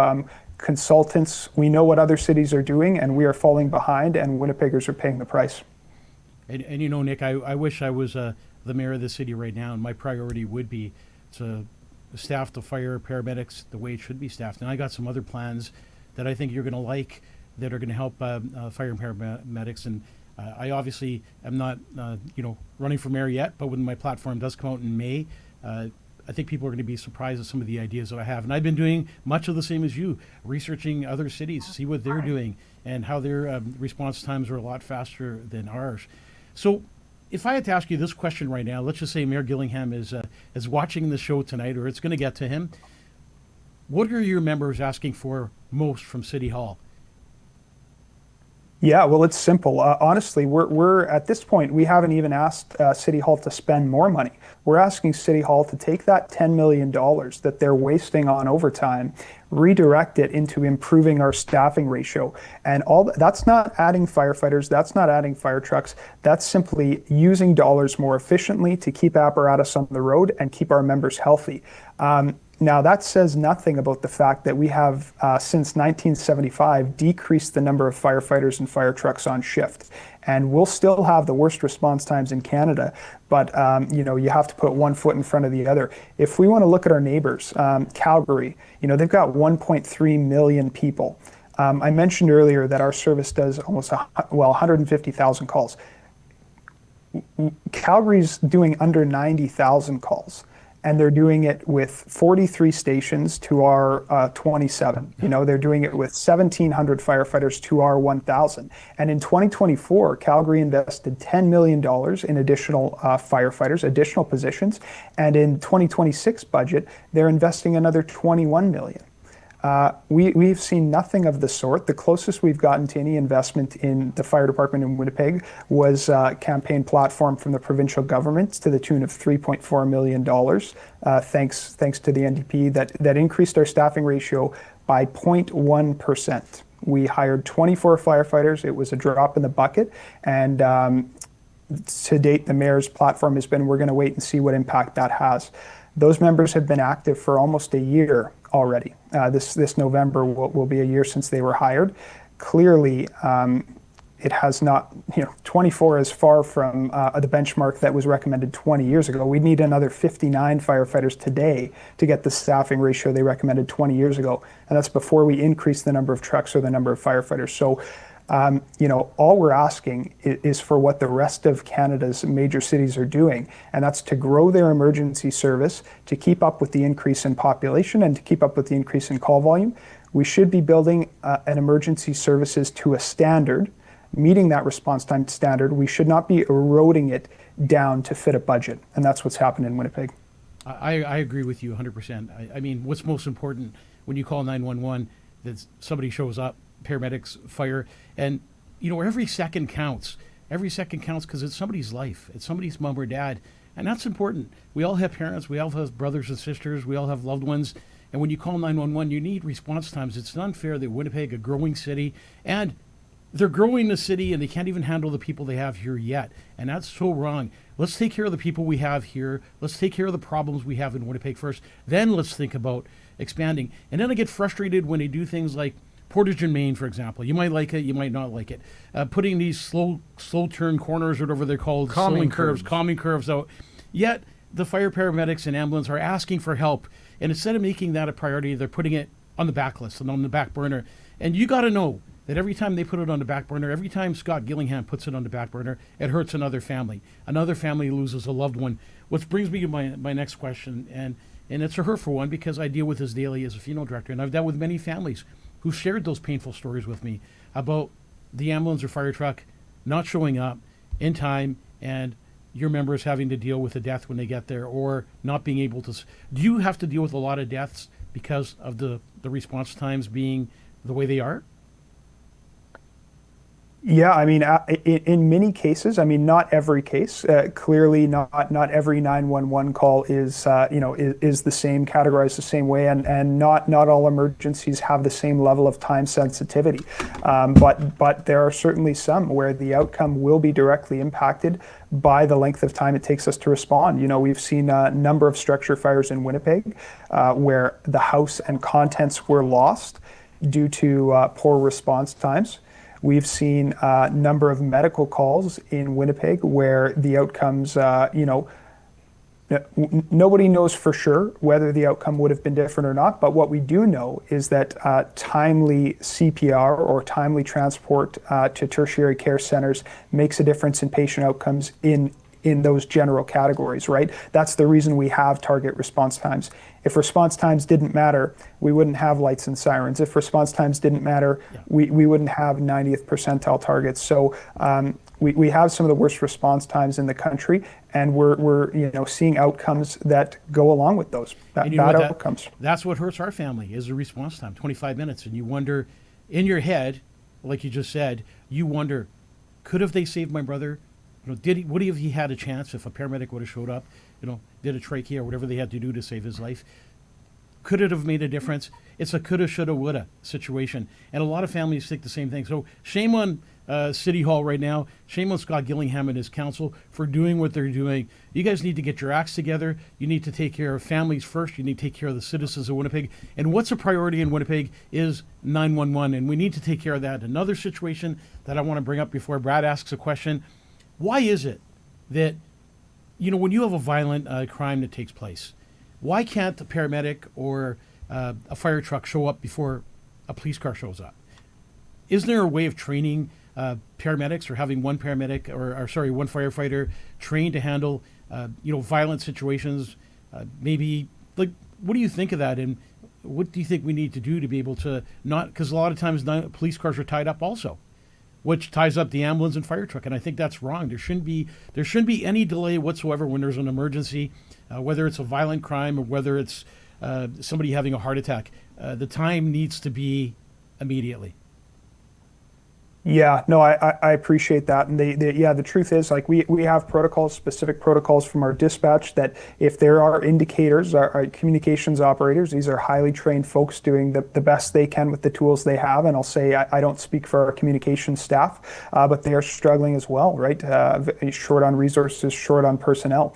[SPEAKER 4] consultants. We know what other cities are doing, and we are falling behind, and Winnipeggers are paying the price.
[SPEAKER 2] And Nick, I wish I was the mayor of the city right now, and my priority would be to staff the fire paramedics the way it should be staffed. And I got some other plans that I think you're going to like that are going to help fire and paramedics. And I obviously am not, running for mayor yet, but when my platform does come out in May, I think people are going to be surprised at some of the ideas that I have. And I've been doing much of the same as you, researching other cities, see what they're doing and how their response times are a lot faster than ours. So if I had to ask you this question right now, let's just say Mayor Gillingham is watching the show tonight, or it's going to get to him. What are your members asking for most from City Hall?
[SPEAKER 4] Yeah, well, it's simple. Honestly, we're at this point, we haven't even asked City Hall to spend more money. We're asking City Hall to take that $10 million that they're wasting on overtime, redirect it into improving our staffing ratio. And that's not adding firefighters, that's not adding fire trucks, that's simply using dollars more efficiently to keep apparatus on the road and keep our members healthy. Now, that says nothing about the fact that we have, since 1975, decreased the number of firefighters and fire trucks on shift. And we'll still have the worst response times in Canada, but you have to put one foot in front of the other. If we want to look at our neighbors, Calgary, they've got 1.3 million people. I mentioned earlier that our service does almost 150,000 calls. Calgary's doing under 90,000 calls. and they're doing it with 43 stations to our 27. They're doing it with 1,700 firefighters to our 1,000. And in 2024, Calgary invested $10 million in additional firefighters, additional positions. And in 2026 budget, they're investing another $21 million. We've seen nothing of the sort. The closest we've gotten to any investment in the fire department in Winnipeg was a campaign platform from the provincial government to the tune of $3.4 million, thanks to the NDP, that increased our staffing ratio by 0.1%. We hired 24 firefighters. It was a drop in the bucket. And to date, the mayor's platform has been, we're going to wait and see what impact that has. Those members have been active for almost a year already. This November will be a year since they were hired. Clearly, it has not, 24 is far from the benchmark that was recommended 20 years ago. We'd need another 59 firefighters today to get the staffing ratio they recommended 20 years ago. And that's before we increase the number of trucks or the number of firefighters. So, all we're asking is for what the rest of Canada's major cities are doing, and that's to grow their emergency service, to keep up with the increase in population and to keep up with the increase in call volume. We should be building an emergency services to a standard, meeting that response time standard. We should not be eroding it down to fit a budget, and that's what's happened in Winnipeg.
[SPEAKER 2] I agree with you 100%. I mean, what's most important when you call 911, that somebody shows up, paramedics, fire, and every second counts. Every second counts because it's somebody's life. It's somebody's mom or dad, and that's important. We all have parents. We all have brothers and sisters. We all have loved ones. And when you call 911, you need response times. It's unfair that Winnipeg, a growing city, and they're growing the city, and they can't even handle the people they have here yet. And that's so wrong. Let's take care of the people we have here. Let's take care of the problems we have in Winnipeg first. Then let's think about expanding. And then I get frustrated when they do things like Portage and Main, for example. You might like it, you might not like it. Putting these slow turn corners, or whatever they're called, calming curves out. Yet the fire, paramedics, and ambulance are asking for help, and instead of making that a priority, they're putting it on the back list and on the back burner. And you got to know that every time they put it on the back burner, every time Scott Gillingham puts it on the back burner, it hurts another family. Another family loses a loved one. Which brings me to my next question, and it's a hurtful one because I deal with this daily as a funeral director, and I've dealt with many families who shared those painful stories with me about the ambulance or fire truck not showing up in time and your members having to deal with a death when they get there, or not being able to. Do you have to deal with a lot of deaths because of the response times being the way they are?
[SPEAKER 4] Yeah, I mean, in many cases, I mean, not every case. Clearly, not every 911 call is the same, categorized the same way, and not all emergencies have the same level of time sensitivity. But there are certainly some where the outcome will be directly impacted by the length of time it takes us to respond. We've seen a number of structure fires in Winnipeg where the house and contents were lost due to poor response times. We've seen a number of medical calls in Winnipeg where the outcomes, nobody knows for sure whether the outcome would have been different or not, but what we do know is that timely CPR or timely transport to tertiary care centers makes a difference in patient outcomes in those general categories, right? That's the reason we have target response times. If response times didn't matter, we wouldn't have lights and sirens. If response times didn't matter, we wouldn't have 90th percentile targets. So we have some of the worst response times in the country, and we're seeing outcomes that go along with those bad outcomes.
[SPEAKER 2] That's what hurts our family is the response time, 25 minutes. And you wonder, in your head, like you just said, you wonder, could have they saved my brother? Would he have had a chance if a paramedic would have showed up, did a trachea or whatever they had to do to save his life? Could it have made a difference? It's a coulda, shoulda, woulda situation. And a lot of families think the same thing. So shame on City Hall right now. Shame on Scott Gillingham and his council for doing what they're doing. You guys need to get your acts together. You need to take care of families first. You need to take care of the citizens of Winnipeg. And what's a priority in Winnipeg is 911, and we need to take care of that. Another situation that I want to bring up before Brad asks a question. Why is it that, when you have a violent crime that takes place, why can't the paramedic or a fire truck show up before a police car shows up? Isn't there a way of training paramedics, or having one paramedic one firefighter trained to handle, violent situations maybe, like, what do you think of that? And what do you think we need to do to be able to not, because a lot of times police cars are tied up also, which ties up the ambulance and fire truck. And I think that's wrong. There shouldn't be any delay whatsoever when there's an emergency, whether it's a violent crime or whether it's somebody having a heart attack. The time needs to be immediately.
[SPEAKER 4] Yeah, no, I appreciate that. And the truth is, like, we have protocols, specific protocols from our dispatch that if there are indicators, our communications operators, these are highly trained folks doing the best they can with the tools they have. And I'll say, I don't speak for our communications staff, but they are struggling as well, right? Short on resources, short on personnel.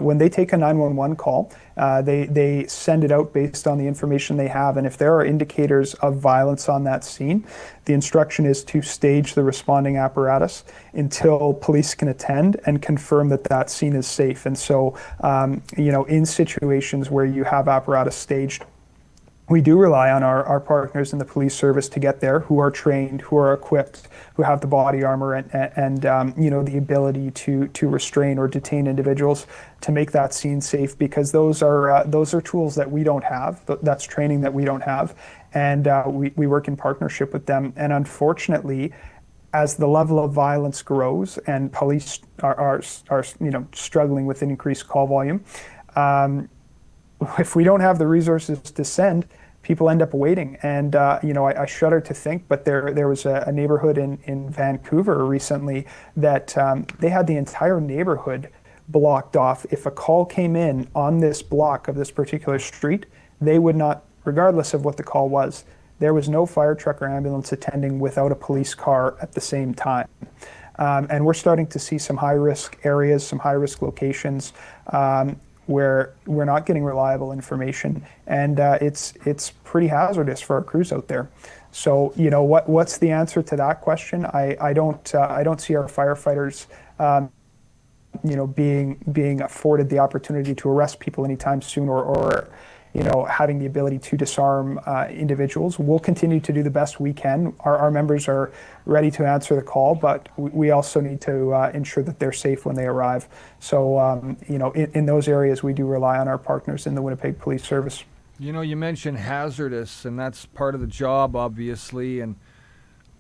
[SPEAKER 4] When they take a 911 call, they send it out based on the information they have. And if there are indicators of violence on that scene, the instruction is to stage the responding apparatus until police can attend and confirm that that scene is safe. And so, in situations where you have apparatus staged, we do rely on our partners in the police service to get there, who are trained, who are equipped, who have the body armor and the ability to restrain or detain individuals to make that scene safe, because those are tools that we don't have. That's training that we don't have, and we work in partnership with them. And unfortunately, as the level of violence grows and police are struggling with an increased call volume, if we don't have the resources to send, people end up waiting. And I shudder to think, but there was a neighborhood in Vancouver recently that they had the entire neighborhood blocked off. If a call came in on this block of this particular street, they would not, regardless of what the call was, there was no fire truck or ambulance attending without a police car at the same time. And we're starting to see some high-risk areas, some high-risk locations where we're not getting reliable information, and it's pretty hazardous for our crews out there. So, what's the answer to that question? I don't see our firefighters being afforded the opportunity to arrest people anytime soon, or having the ability to disarm individuals. We'll continue to do the best we can. Our members are ready to answer the call, but we also need to ensure that they're safe when they arrive. So, in those areas, we do rely on our partners in the Winnipeg Police Service.
[SPEAKER 3] You mentioned hazardous, and that's part of the job, obviously. And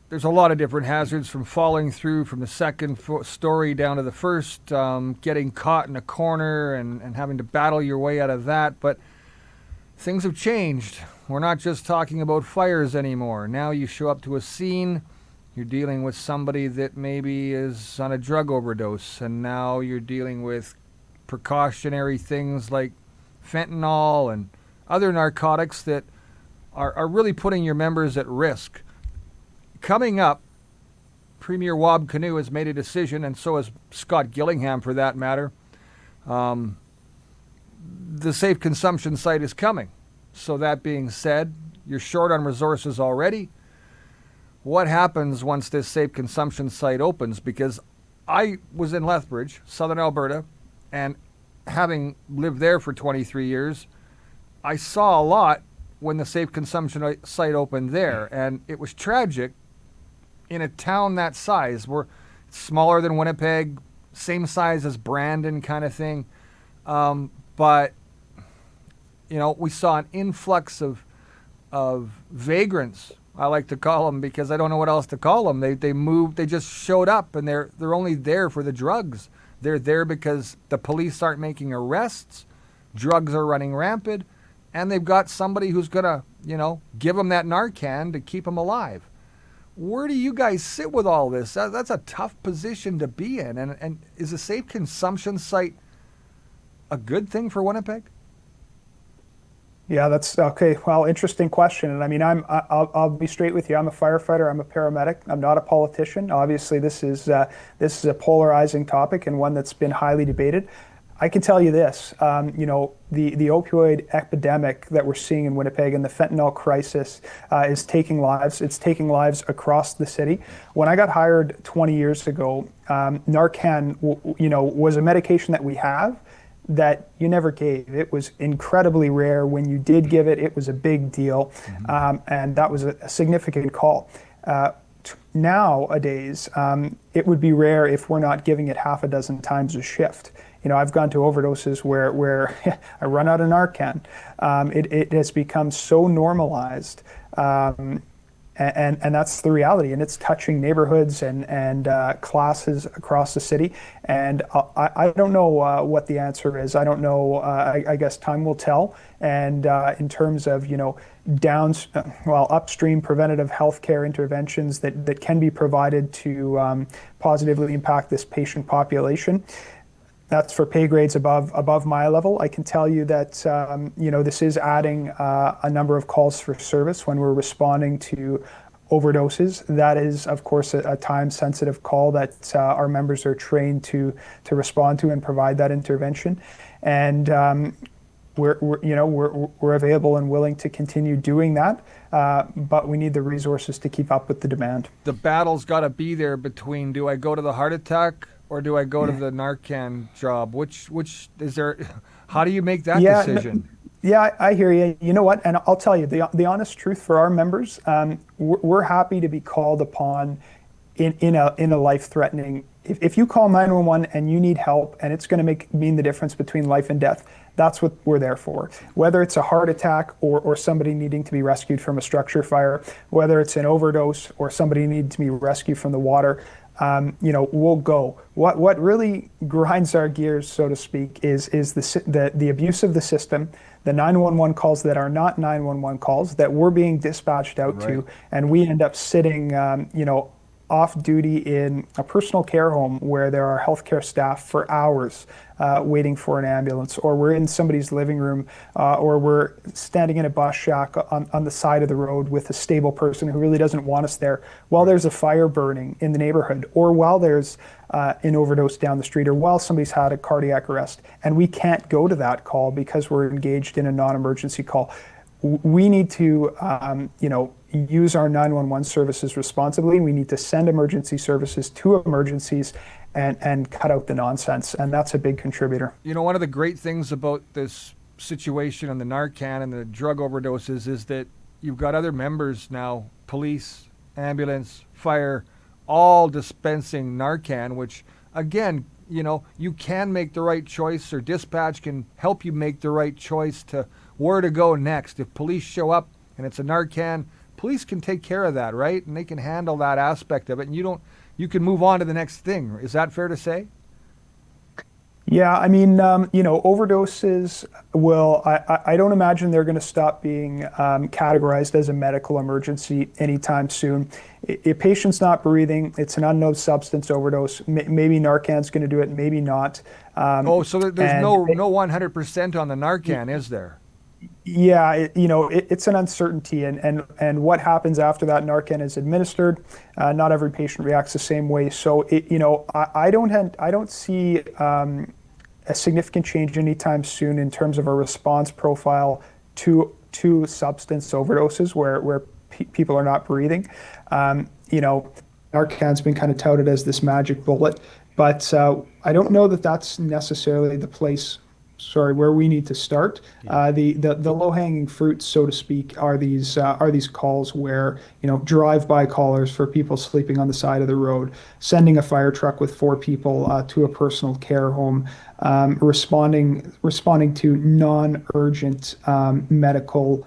[SPEAKER 3] there's a lot of different hazards, from falling through from the second story down to the first, getting caught in a corner and having to battle your way out of that. But things have changed. We're not just talking about fires anymore. Now you show up to a scene, you're dealing with somebody that maybe is on a drug overdose, and now you're dealing with precautionary things like fentanyl and other narcotics that are really putting your members at risk. Coming up, Premier Wab Kinew has made a decision, and so has Scott Gillingham for that matter. The safe consumption site is coming. So that being said, you're short on resources already. What happens once this safe consumption site opens? Because I was in Lethbridge, southern Alberta, and having lived there for 23 years, I saw a lot when the safe consumption site opened there. And it was tragic in a town that size. We're smaller than Winnipeg, same size as Brandon kind of thing. But, we saw an influx of vagrants, I like to call them, because I don't know what else to call them. They moved, they just showed up, and they're only there for the drugs. They're there because the police aren't making arrests, drugs are running rampant, and they've got somebody who's going to, give them that Narcan to keep them alive. Where do you guys sit with all this? That's a tough position to be in. And is a safe consumption site a good thing for Winnipeg?
[SPEAKER 4] Yeah, that's okay. Well, interesting question. And I mean, I'll be straight with you. I'm a firefighter. I'm a paramedic. I'm not a politician. Obviously, this is a polarizing topic and one that's been highly debated. I can tell you this, the opioid epidemic that we're seeing in Winnipeg and the fentanyl crisis is taking lives. It's taking lives across the city. When I got hired 20 years ago, Narcan, was a medication that we have that you never gave. It was incredibly rare. When you did give it, it was a big deal, and that was a significant call. nowadays, it would be rare if we're not giving it half a dozen times a shift. I've gone to overdoses where I run out of Narcan. It has become so normalized, and that's the reality. And it's touching neighborhoods and classes across the city. And I don't know what the answer is. I don't know. I guess time will tell. And in terms of upstream preventative healthcare interventions that can be provided to positively impact this patient population. That's for pay grades above my level. I can tell you that this is adding a number of calls for service when we're responding to overdoses. That is, of course, a time-sensitive call that our members are trained to respond to and provide that intervention. And we're available and willing to continue doing that, but we need the resources to keep up with the demand.
[SPEAKER 3] The battle's got to be there between, do I go to the heart attack or do I go to the Narcan job? Which is there? How do you make that decision?
[SPEAKER 4] I hear you. You know what? And I'll tell you the honest truth for our members. We're happy to be called upon in a life-threatening. If you call 911 and you need help, and it's going to mean the difference between life and death, that's what we're there for. Whether it's a heart attack or somebody needing to be rescued from a structure fire, whether it's an overdose or somebody needing to be rescued from the water. We'll go. What really grinds our gears, so to speak, is the abuse of the system, the 911 calls that are not 911 calls that we're being dispatched out to, and we end up sitting, off duty in a personal care home where there are healthcare staff for hours waiting for an ambulance, or we're in somebody's living room, or we're standing in a bus shack on the side of the road with a stable person who really doesn't want us there while there's a fire burning in the neighborhood, or while there's an overdose down the street, or while somebody's had a cardiac arrest, and we can't go to that call because we're engaged in a non-emergency call. We need to, use our 911 services responsibly. We need to send emergency services to emergencies and cut out the nonsense. And that's a big contributor.
[SPEAKER 3] One of the great things about this situation and the Narcan and the drug overdoses is that you've got other members now, police, ambulance, fire, all dispensing Narcan, which again, you can make the right choice, or dispatch can help you make the right choice to where to go next. If police show up and it's a Narcan, police can take care of that, right? And they can handle that aspect of it, and you can move on to the next thing. Is that fair to say?
[SPEAKER 4] Yeah, I mean, overdoses will, I don't imagine they're going to stop being categorized as a medical emergency anytime soon. If patient's not breathing, it's an unknown substance overdose. Maybe Narcan's going to do it, maybe not.
[SPEAKER 3] So there's no 100% on the Narcan, is there?
[SPEAKER 4] Yeah, it's an uncertainty, and what happens after that Narcan is administered. Not every patient reacts the same way. So I don't see a significant change anytime soon in terms of a response profile to substance overdoses where people are not breathing. Narcan's been kind of touted as this magic bullet, but I don't know that that's necessarily the place. Where we need to start. The low-hanging fruits, so to speak, are these calls where drive-by callers for people sleeping on the side of the road, sending a fire truck with 4 people to a personal care home, responding to non-urgent medical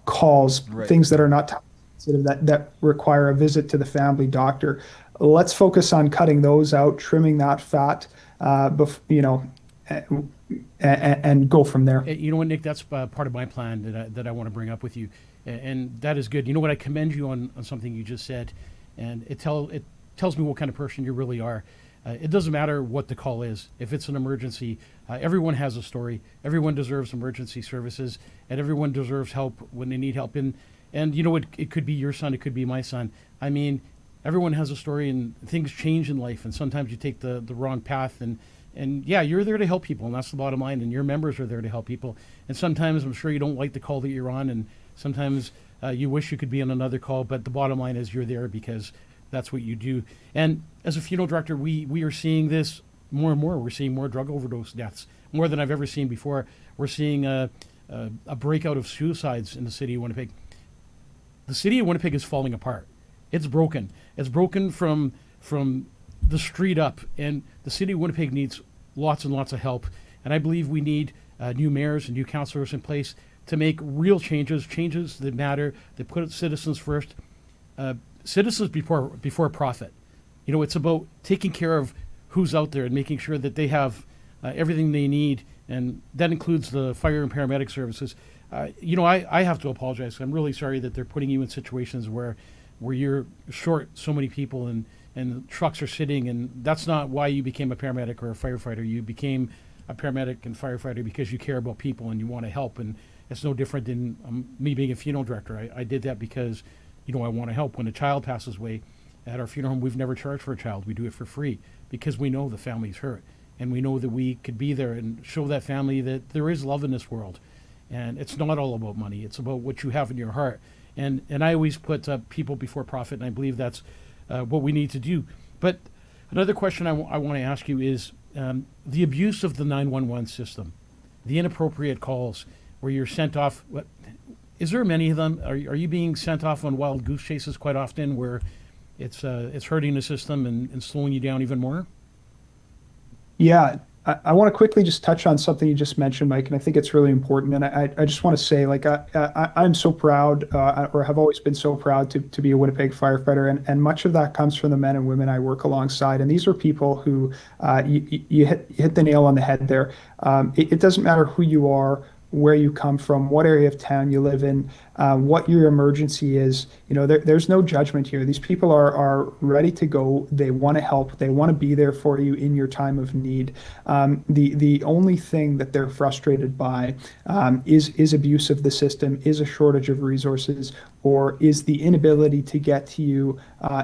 [SPEAKER 4] calls, things that are not sensitive that require a visit to the family doctor. Let's focus on cutting those out, trimming that fat, and go from there.
[SPEAKER 2] You know what, Nick? That's part of my plan that I want to bring up with you, and that is good. You know what? I commend you on something you just said, and it tells me what kind of person you really are. It doesn't matter what the call is. If it's an emergency, everyone has a story. Everyone deserves emergency services, and everyone deserves help when they need help. And you know, it could be your son, it could be my son. I mean, everyone has a story, and things change in life, and sometimes you take the wrong path, and yeah, you're there to help people, and that's the bottom line, and your members are there to help people. And sometimes I'm sure you don't like the call that you're on, and sometimes you wish you could be on another call, but the bottom line is you're there because that's what you do. And as a funeral director, we are seeing this more and more. We're seeing more drug overdose deaths, more than I've ever seen before. We're seeing a breakout of suicides in the city of Winnipeg. The city of Winnipeg is falling apart. It's broken. It's broken from the street up, and the city of Winnipeg needs lots and lots of help. And I believe we need new mayors and new councillors in place to make real changes that matter, that put citizens first, citizens before profit. You know, it's about taking care of who's out there and making sure that they have everything they need, and that includes the fire and paramedic services. You know, I have to apologize. I'm really sorry that they're putting you in situations where you're short so many people and trucks are sitting, and that's not why you became a paramedic or a firefighter. You became a paramedic and firefighter because you care about people and you want to help, and it's no different than me being a funeral director. I did that because, you know, I want to help. When a child passes away at our funeral home, we've never charged for a child. We do it for free because we know the family's hurt, and we know that we could be there and show that family that there is love in this world. And it's not all about money. It's about what you have in your heart. And I always put people before profit, and I believe that's what we need to do. But another question I want to ask you is the abuse of the 911 system, the inappropriate calls where you're sent off. Is there many of them? Are you being sent off on wild goose chases quite often where it's hurting the system and slowing you down even more?
[SPEAKER 4] Yeah, I want to quickly just touch on something you just mentioned, Mike, and I think it's really important. And I just want to say, like, I'm so proud, or have always been so proud to be a Winnipeg firefighter, and much of that comes from the men and women I work alongside. And these are people who you hit the nail on the head there. It doesn't matter who you are, where you come from, what area of town you live in, what your emergency is. You know, there's no judgment here. These people are ready to go. They want to help. They want to be there for you in your time of need. The only thing that they're frustrated by is abuse of the system, is a shortage of resources, or is the inability to get to you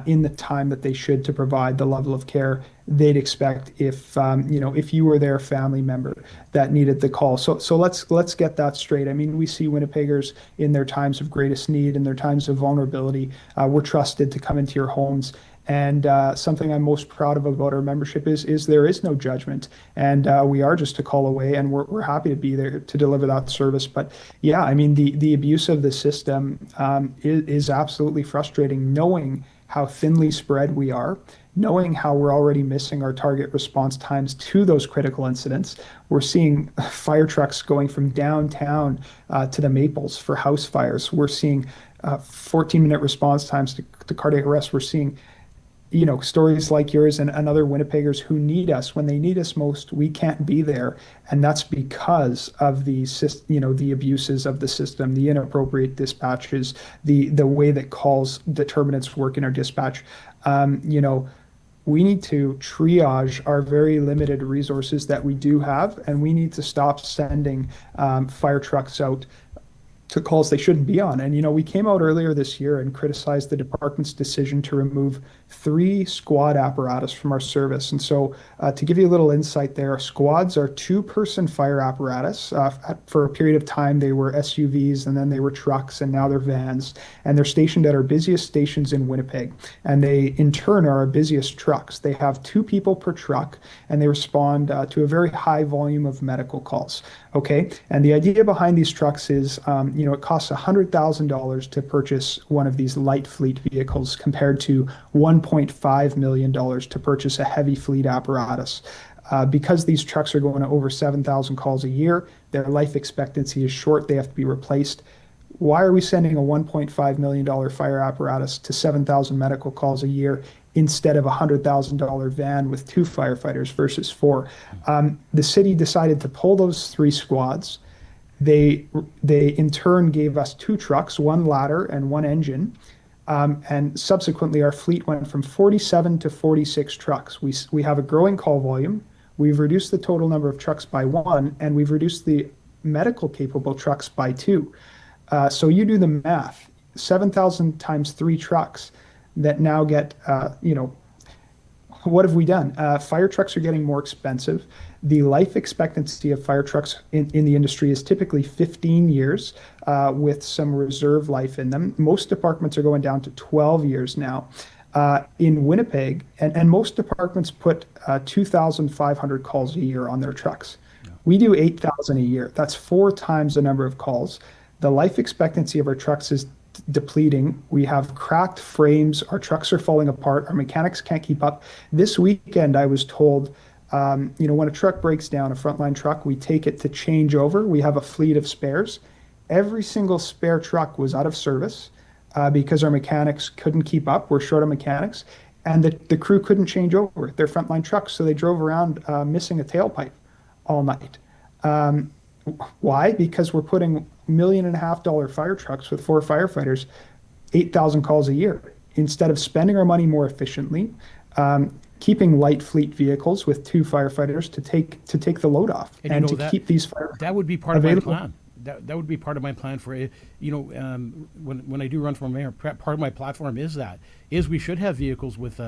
[SPEAKER 4] in the time that they should to provide the level of care they'd expect if if you were their family member that needed the call. So let's get that straight. I mean, we see Winnipeggers in their times of greatest need, in their times of vulnerability. We're trusted to come into your homes. And something I'm most proud of about our membership is there is no judgment, and we are just a call away, and we're happy to be there to deliver that service. But yeah, I mean, the abuse of the system is absolutely frustrating, knowing how thinly spread we are, knowing how we're already missing our target response times to those critical incidents. We're seeing fire trucks going from downtown to the Maples for house fires. We're seeing 14-minute response times to cardiac arrest. We're seeing stories like yours and other Winnipeggers who need us. When they need us most, we can't be there. And that's because of the abuses of the system, the inappropriate dispatches, the way that calls determinants work in our dispatch. We need to triage our very limited resources that we do have, and we need to stop sending fire trucks out to calls they shouldn't be on. And, we came out earlier this year and criticized the department's decision to remove 3 squad apparatus from our service. And so to give you a little insight there, squads are 2-person fire apparatus. For a period of time, they were SUVs, and then they were trucks, and now they're vans. And they're stationed at our busiest stations in Winnipeg. And they, in turn, are our busiest trucks. They have 2 people per truck, and they respond to a very high volume of medical calls. Okay, and the idea behind these trucks is, it costs $100,000 to purchase one of these light fleet vehicles compared to $1.5 million to purchase a heavy fleet apparatus. Because these trucks are going to over 7,000 calls a year, their life expectancy is short, they have to be replaced. Why are we sending a $1.5 million fire apparatus to 7,000 medical calls a year instead of a $100,000 van with 2 firefighters versus 4? The city decided to pull those 3 squads. They in turn gave us 2 trucks, 1 ladder and 1 engine. And subsequently, our fleet went from 47 to 46 trucks. We have a growing call volume. We've reduced the total number of trucks by 1, and we've reduced the medical capable trucks by 2. So you do the math, 7,000 times 3 trucks that now get, what have we done? Fire trucks are getting more expensive. The life expectancy of fire trucks in the industry is typically 15 years with some reserve life in them. Most departments are going down to 12 years now. In Winnipeg, and most departments put 2,500 calls a year on their trucks. Yeah. We do 8,000 a year. That's 4 times the number of calls. The life expectancy of our trucks is depleting. We have cracked frames. Our trucks are falling apart. Our mechanics can't keep up. This weekend, I was told, when a truck breaks down, a frontline truck, we take it to change over. We have a fleet of spares. Every single spare truck was out of service because our mechanics couldn't keep up. We're short of mechanics. And the crew couldn't change over their frontline trucks. So they drove around missing a tailpipe all night. Why? Because we're putting $1.5 million fire trucks with 4 firefighters, 8,000 calls a year, instead of spending our money more efficiently, keeping light fleet vehicles with 2 firefighters to take the load off and to keep these fire
[SPEAKER 2] that would be part
[SPEAKER 4] available.
[SPEAKER 2] of my plan. That would be part of my plan for when I do run for mayor. Part of my platform is we should have vehicles with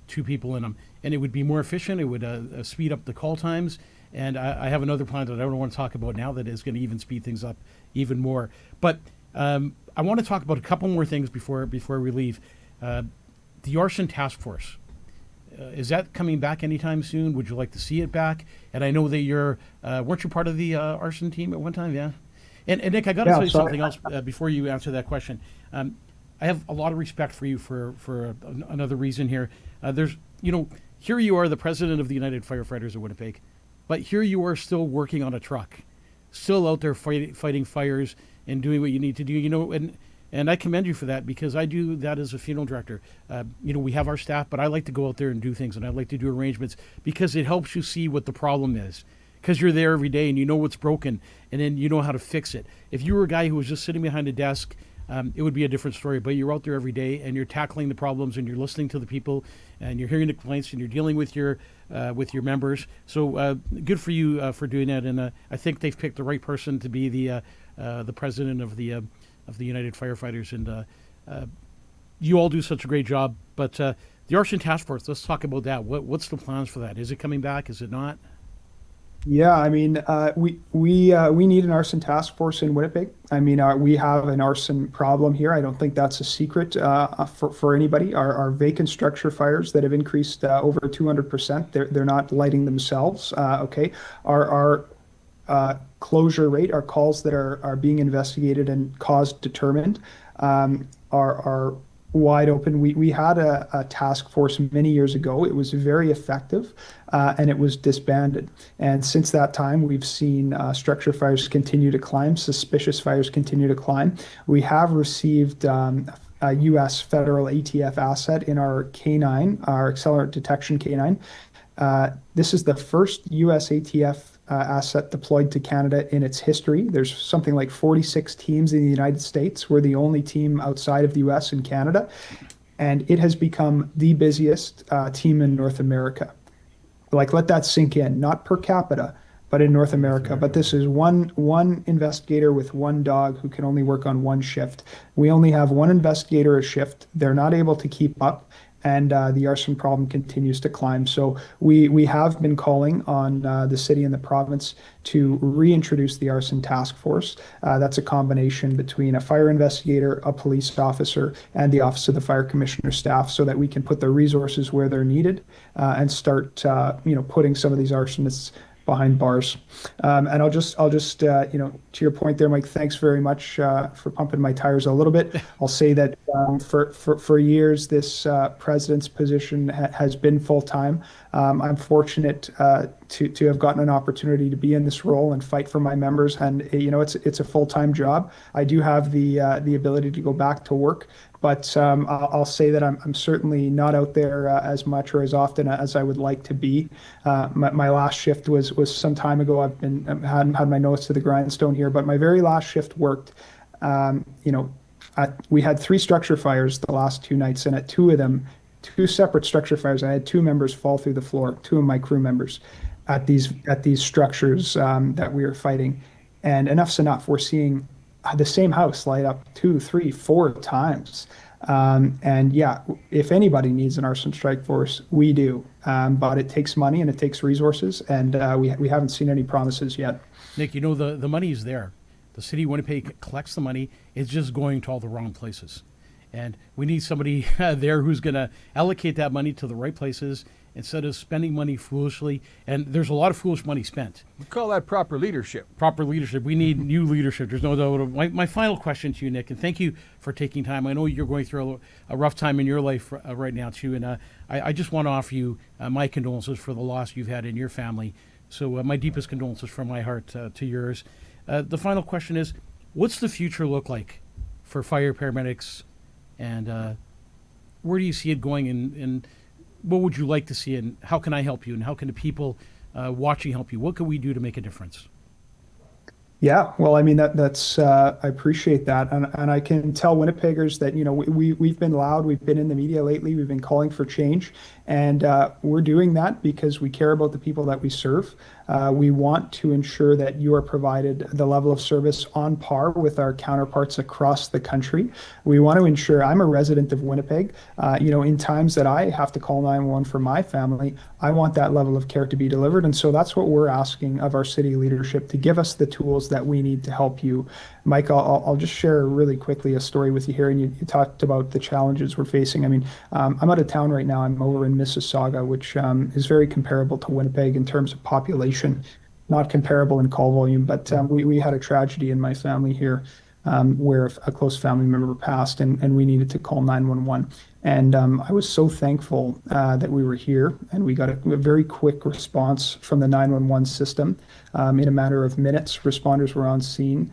[SPEAKER 2] 2 people in them, and it would be more efficient. It would speed up the call times. And I have another plan that I don't want to talk about now that is going to even speed things up even more. But I want to talk about a couple more things before we leave. The arson task force. Is that coming back anytime soon? Would you like to see it back? And I know that weren't you part of the arson team at one time? Yeah. And Nick, I got to tell you something else before you answer that question. I have a lot of respect for you for another reason here. Here you are, the president of the United Firefighters of Winnipeg, but here you are still working on a truck, still out there fighting fires and doing what you need to do. And I commend you for that, because I do that as a funeral director. We have our staff, but I like to go out there and do things, and I like to do arrangements because it helps you see what the problem is. Because you're there every day and you know what's broken, and then you know how to fix it. If you were a guy who was just sitting behind a desk, it would be a different story. But you're out there every day and you're tackling the problems and you're listening to the people and you're hearing the complaints and you're dealing with your members. So good for you for doing that. And I think they've picked the right person to be the president of the United Firefighters. And you all do such a great job. But the arson task force, let's talk about that. What's the plans for that? Is it coming back? Is it not?
[SPEAKER 4] Yeah, I mean, we need an arson task force in Winnipeg. I mean, we have an arson problem here. I don't think that's a secret for anybody. Our vacant structure fires that have increased over 200%. They're not lighting themselves. Okay, our closure rate, our calls that are being investigated and cause determined, are wide open. We had a task force many years ago. It was very effective, and it was disbanded. And since that time, we've seen structure fires continue to climb, suspicious fires continue to climb. We have received a U.S. federal ATF asset in our K9, our accelerant detection K9. This is the first U.S. ATF asset deployed to Canada in its history. There's something like 46 teams in the United States. We're the only team outside of the US and Canada. And it has become the busiest team in North America. Like, let that sink in, not per capita, but in North America. But this is one investigator with one dog who can only work on one shift. We only have one investigator a shift. They're not able to keep up. And the arson problem continues to climb. So we have been calling on the city and the province to reintroduce the arson task force. That's a combination between a fire investigator, a police officer, and the Office of the Fire Commissioner staff, so that we can put the resources where they're needed and start putting some of these arsonists behind bars. And I'll just to your point there, Mike, thanks very much for pumping my tires a little bit. I'll say that for years, this president's position has been full-time. I'm fortunate to have gotten an opportunity to be in this role and fight for my members. And it's a full-time job. I do have the ability to go back to work, but I'll say that I'm certainly not out there as much or as often as I would like to be. My last shift was some time ago. I hadn't had my nose to the grindstone here, but my very last shift worked. We had 3 structure fires the last 2 nights, and at 2 of them, 2 separate structure fires, I had 2 members fall through the floor, 2 of my crew members at these structures that we were fighting. And enough's enough. We're seeing the same house light up 2, 3, 4 times. And yeah, if anybody needs an arson strike force, we do. But it takes money and it takes resources, and we haven't seen any promises yet.
[SPEAKER 2] Nick, the money's there. The city of Winnipeg collects the money. It's just going to all the wrong places. And we need somebody there who's going to allocate that money to the right places instead of spending money foolishly. And there's a lot of foolish money spent.
[SPEAKER 3] We call that proper leadership.
[SPEAKER 2] Proper leadership. We need new leadership. There's no doubt. My final question to you, Nick, and thank you for taking time. I know you're going through a rough time in your life right now, too. And I just want to offer you my condolences for the loss you've had in your family. So my deepest condolences from my heart to yours. The final question is, what's the future look like for fire paramedics, and where do you see it going, and what would you like to see, and how can I help you, and how can the people watching help you? What can we do to make a difference?
[SPEAKER 4] Yeah, well, I mean that's I appreciate that, and I can tell Winnipeggers that we've been loud, we've been in the media lately, we've been calling for change, and we're doing that because we care about the people that we serve. We want to ensure that you are provided the level of service on par with our counterparts across the country. We want to ensure, I'm a resident of Winnipeg, in times that I have to call 911 for my family, I want that level of care to be delivered. And so that's what we're asking of our city leadership, to give us the tools that we need to help you. Mike, I'll just share really quickly a story with you here. And you talked about the challenges we're facing. I mean, I'm out of town right now. I'm over in Mississauga, which is very comparable to Winnipeg in terms of population. Not comparable in call volume, but we had a tragedy in my family here where a close family member passed, and we needed to call 911. And I was so thankful that we were here, and we got a very quick response from the 911 system. In a matter of minutes, responders were on scene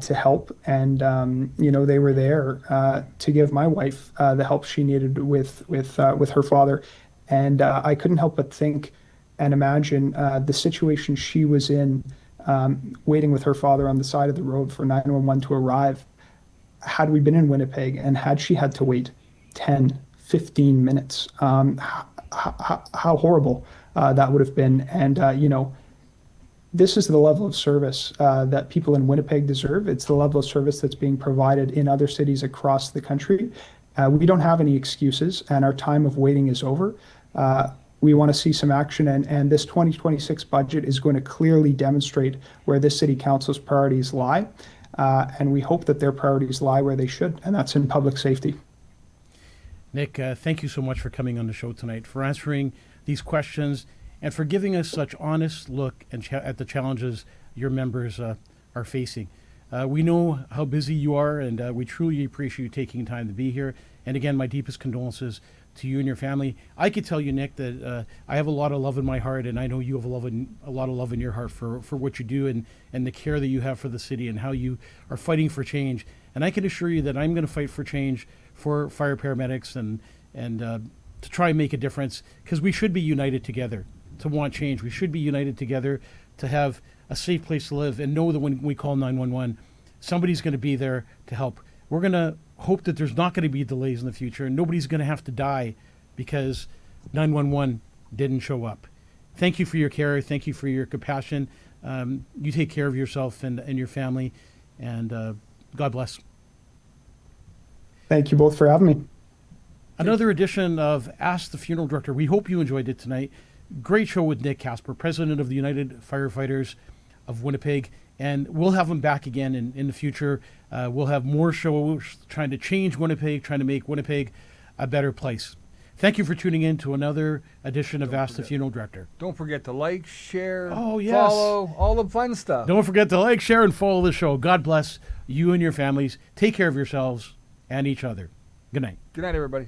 [SPEAKER 4] to help, and they were there to give my wife the help she needed with her father. And I couldn't help but think and imagine the situation she was in, waiting with her father on the side of the road for 911 to arrive. Had we been in Winnipeg and had she had to wait 10, 15 minutes, how horrible that would have been. And, this is the level of service that people in Winnipeg deserve. It's the level of service that's being provided in other cities across the country. We don't have any excuses, and our time of waiting is over. We want to see some action, and this 2026 budget is going to clearly demonstrate where this city council's priorities lie, and we hope that their priorities lie where they should, and that's in public safety.
[SPEAKER 2] Nick, thank you so much for coming on the show tonight, for answering these questions, and for giving us such honest look at the challenges your members are facing. We know how busy you are, and we truly appreciate you taking time to be here. And again, my deepest condolences to you and your family. I could tell you, Nick, that I have a lot of love in my heart, and I know you have a lot of love in your heart for what you do, and the care that you have for the city, and how you are fighting for change. And I can assure you that I'm going to fight for change for fire paramedics, and to try and make a difference, because we should be united together to want change. We should be united together to have a safe place to live, and know that when we call 911, somebody's going to be there to help. We're going to hope that there's not going to be delays in the future, and nobody's going to have to die because 911 didn't show up. Thank you for your care. Thank you for your compassion. You take care of yourself and your family, and God bless.
[SPEAKER 4] Thank you both for having me.
[SPEAKER 2] Another edition of Ask the Funeral Director. We hope you enjoyed it tonight. Great show with Nick Kasper, president of the United Firefighters of Winnipeg. And we'll have him back again in the future. We'll have more shows trying to change Winnipeg, trying to make Winnipeg a better place. Thank you for tuning in to another edition of Ask the Funeral Director.
[SPEAKER 3] Don't forget to like, share,
[SPEAKER 2] yes.
[SPEAKER 3] follow, all the fun stuff.
[SPEAKER 2] Don't forget to like, share, and follow the show. God bless you and your families. Take care of yourselves and each other. Good night.
[SPEAKER 3] Good night, everybody.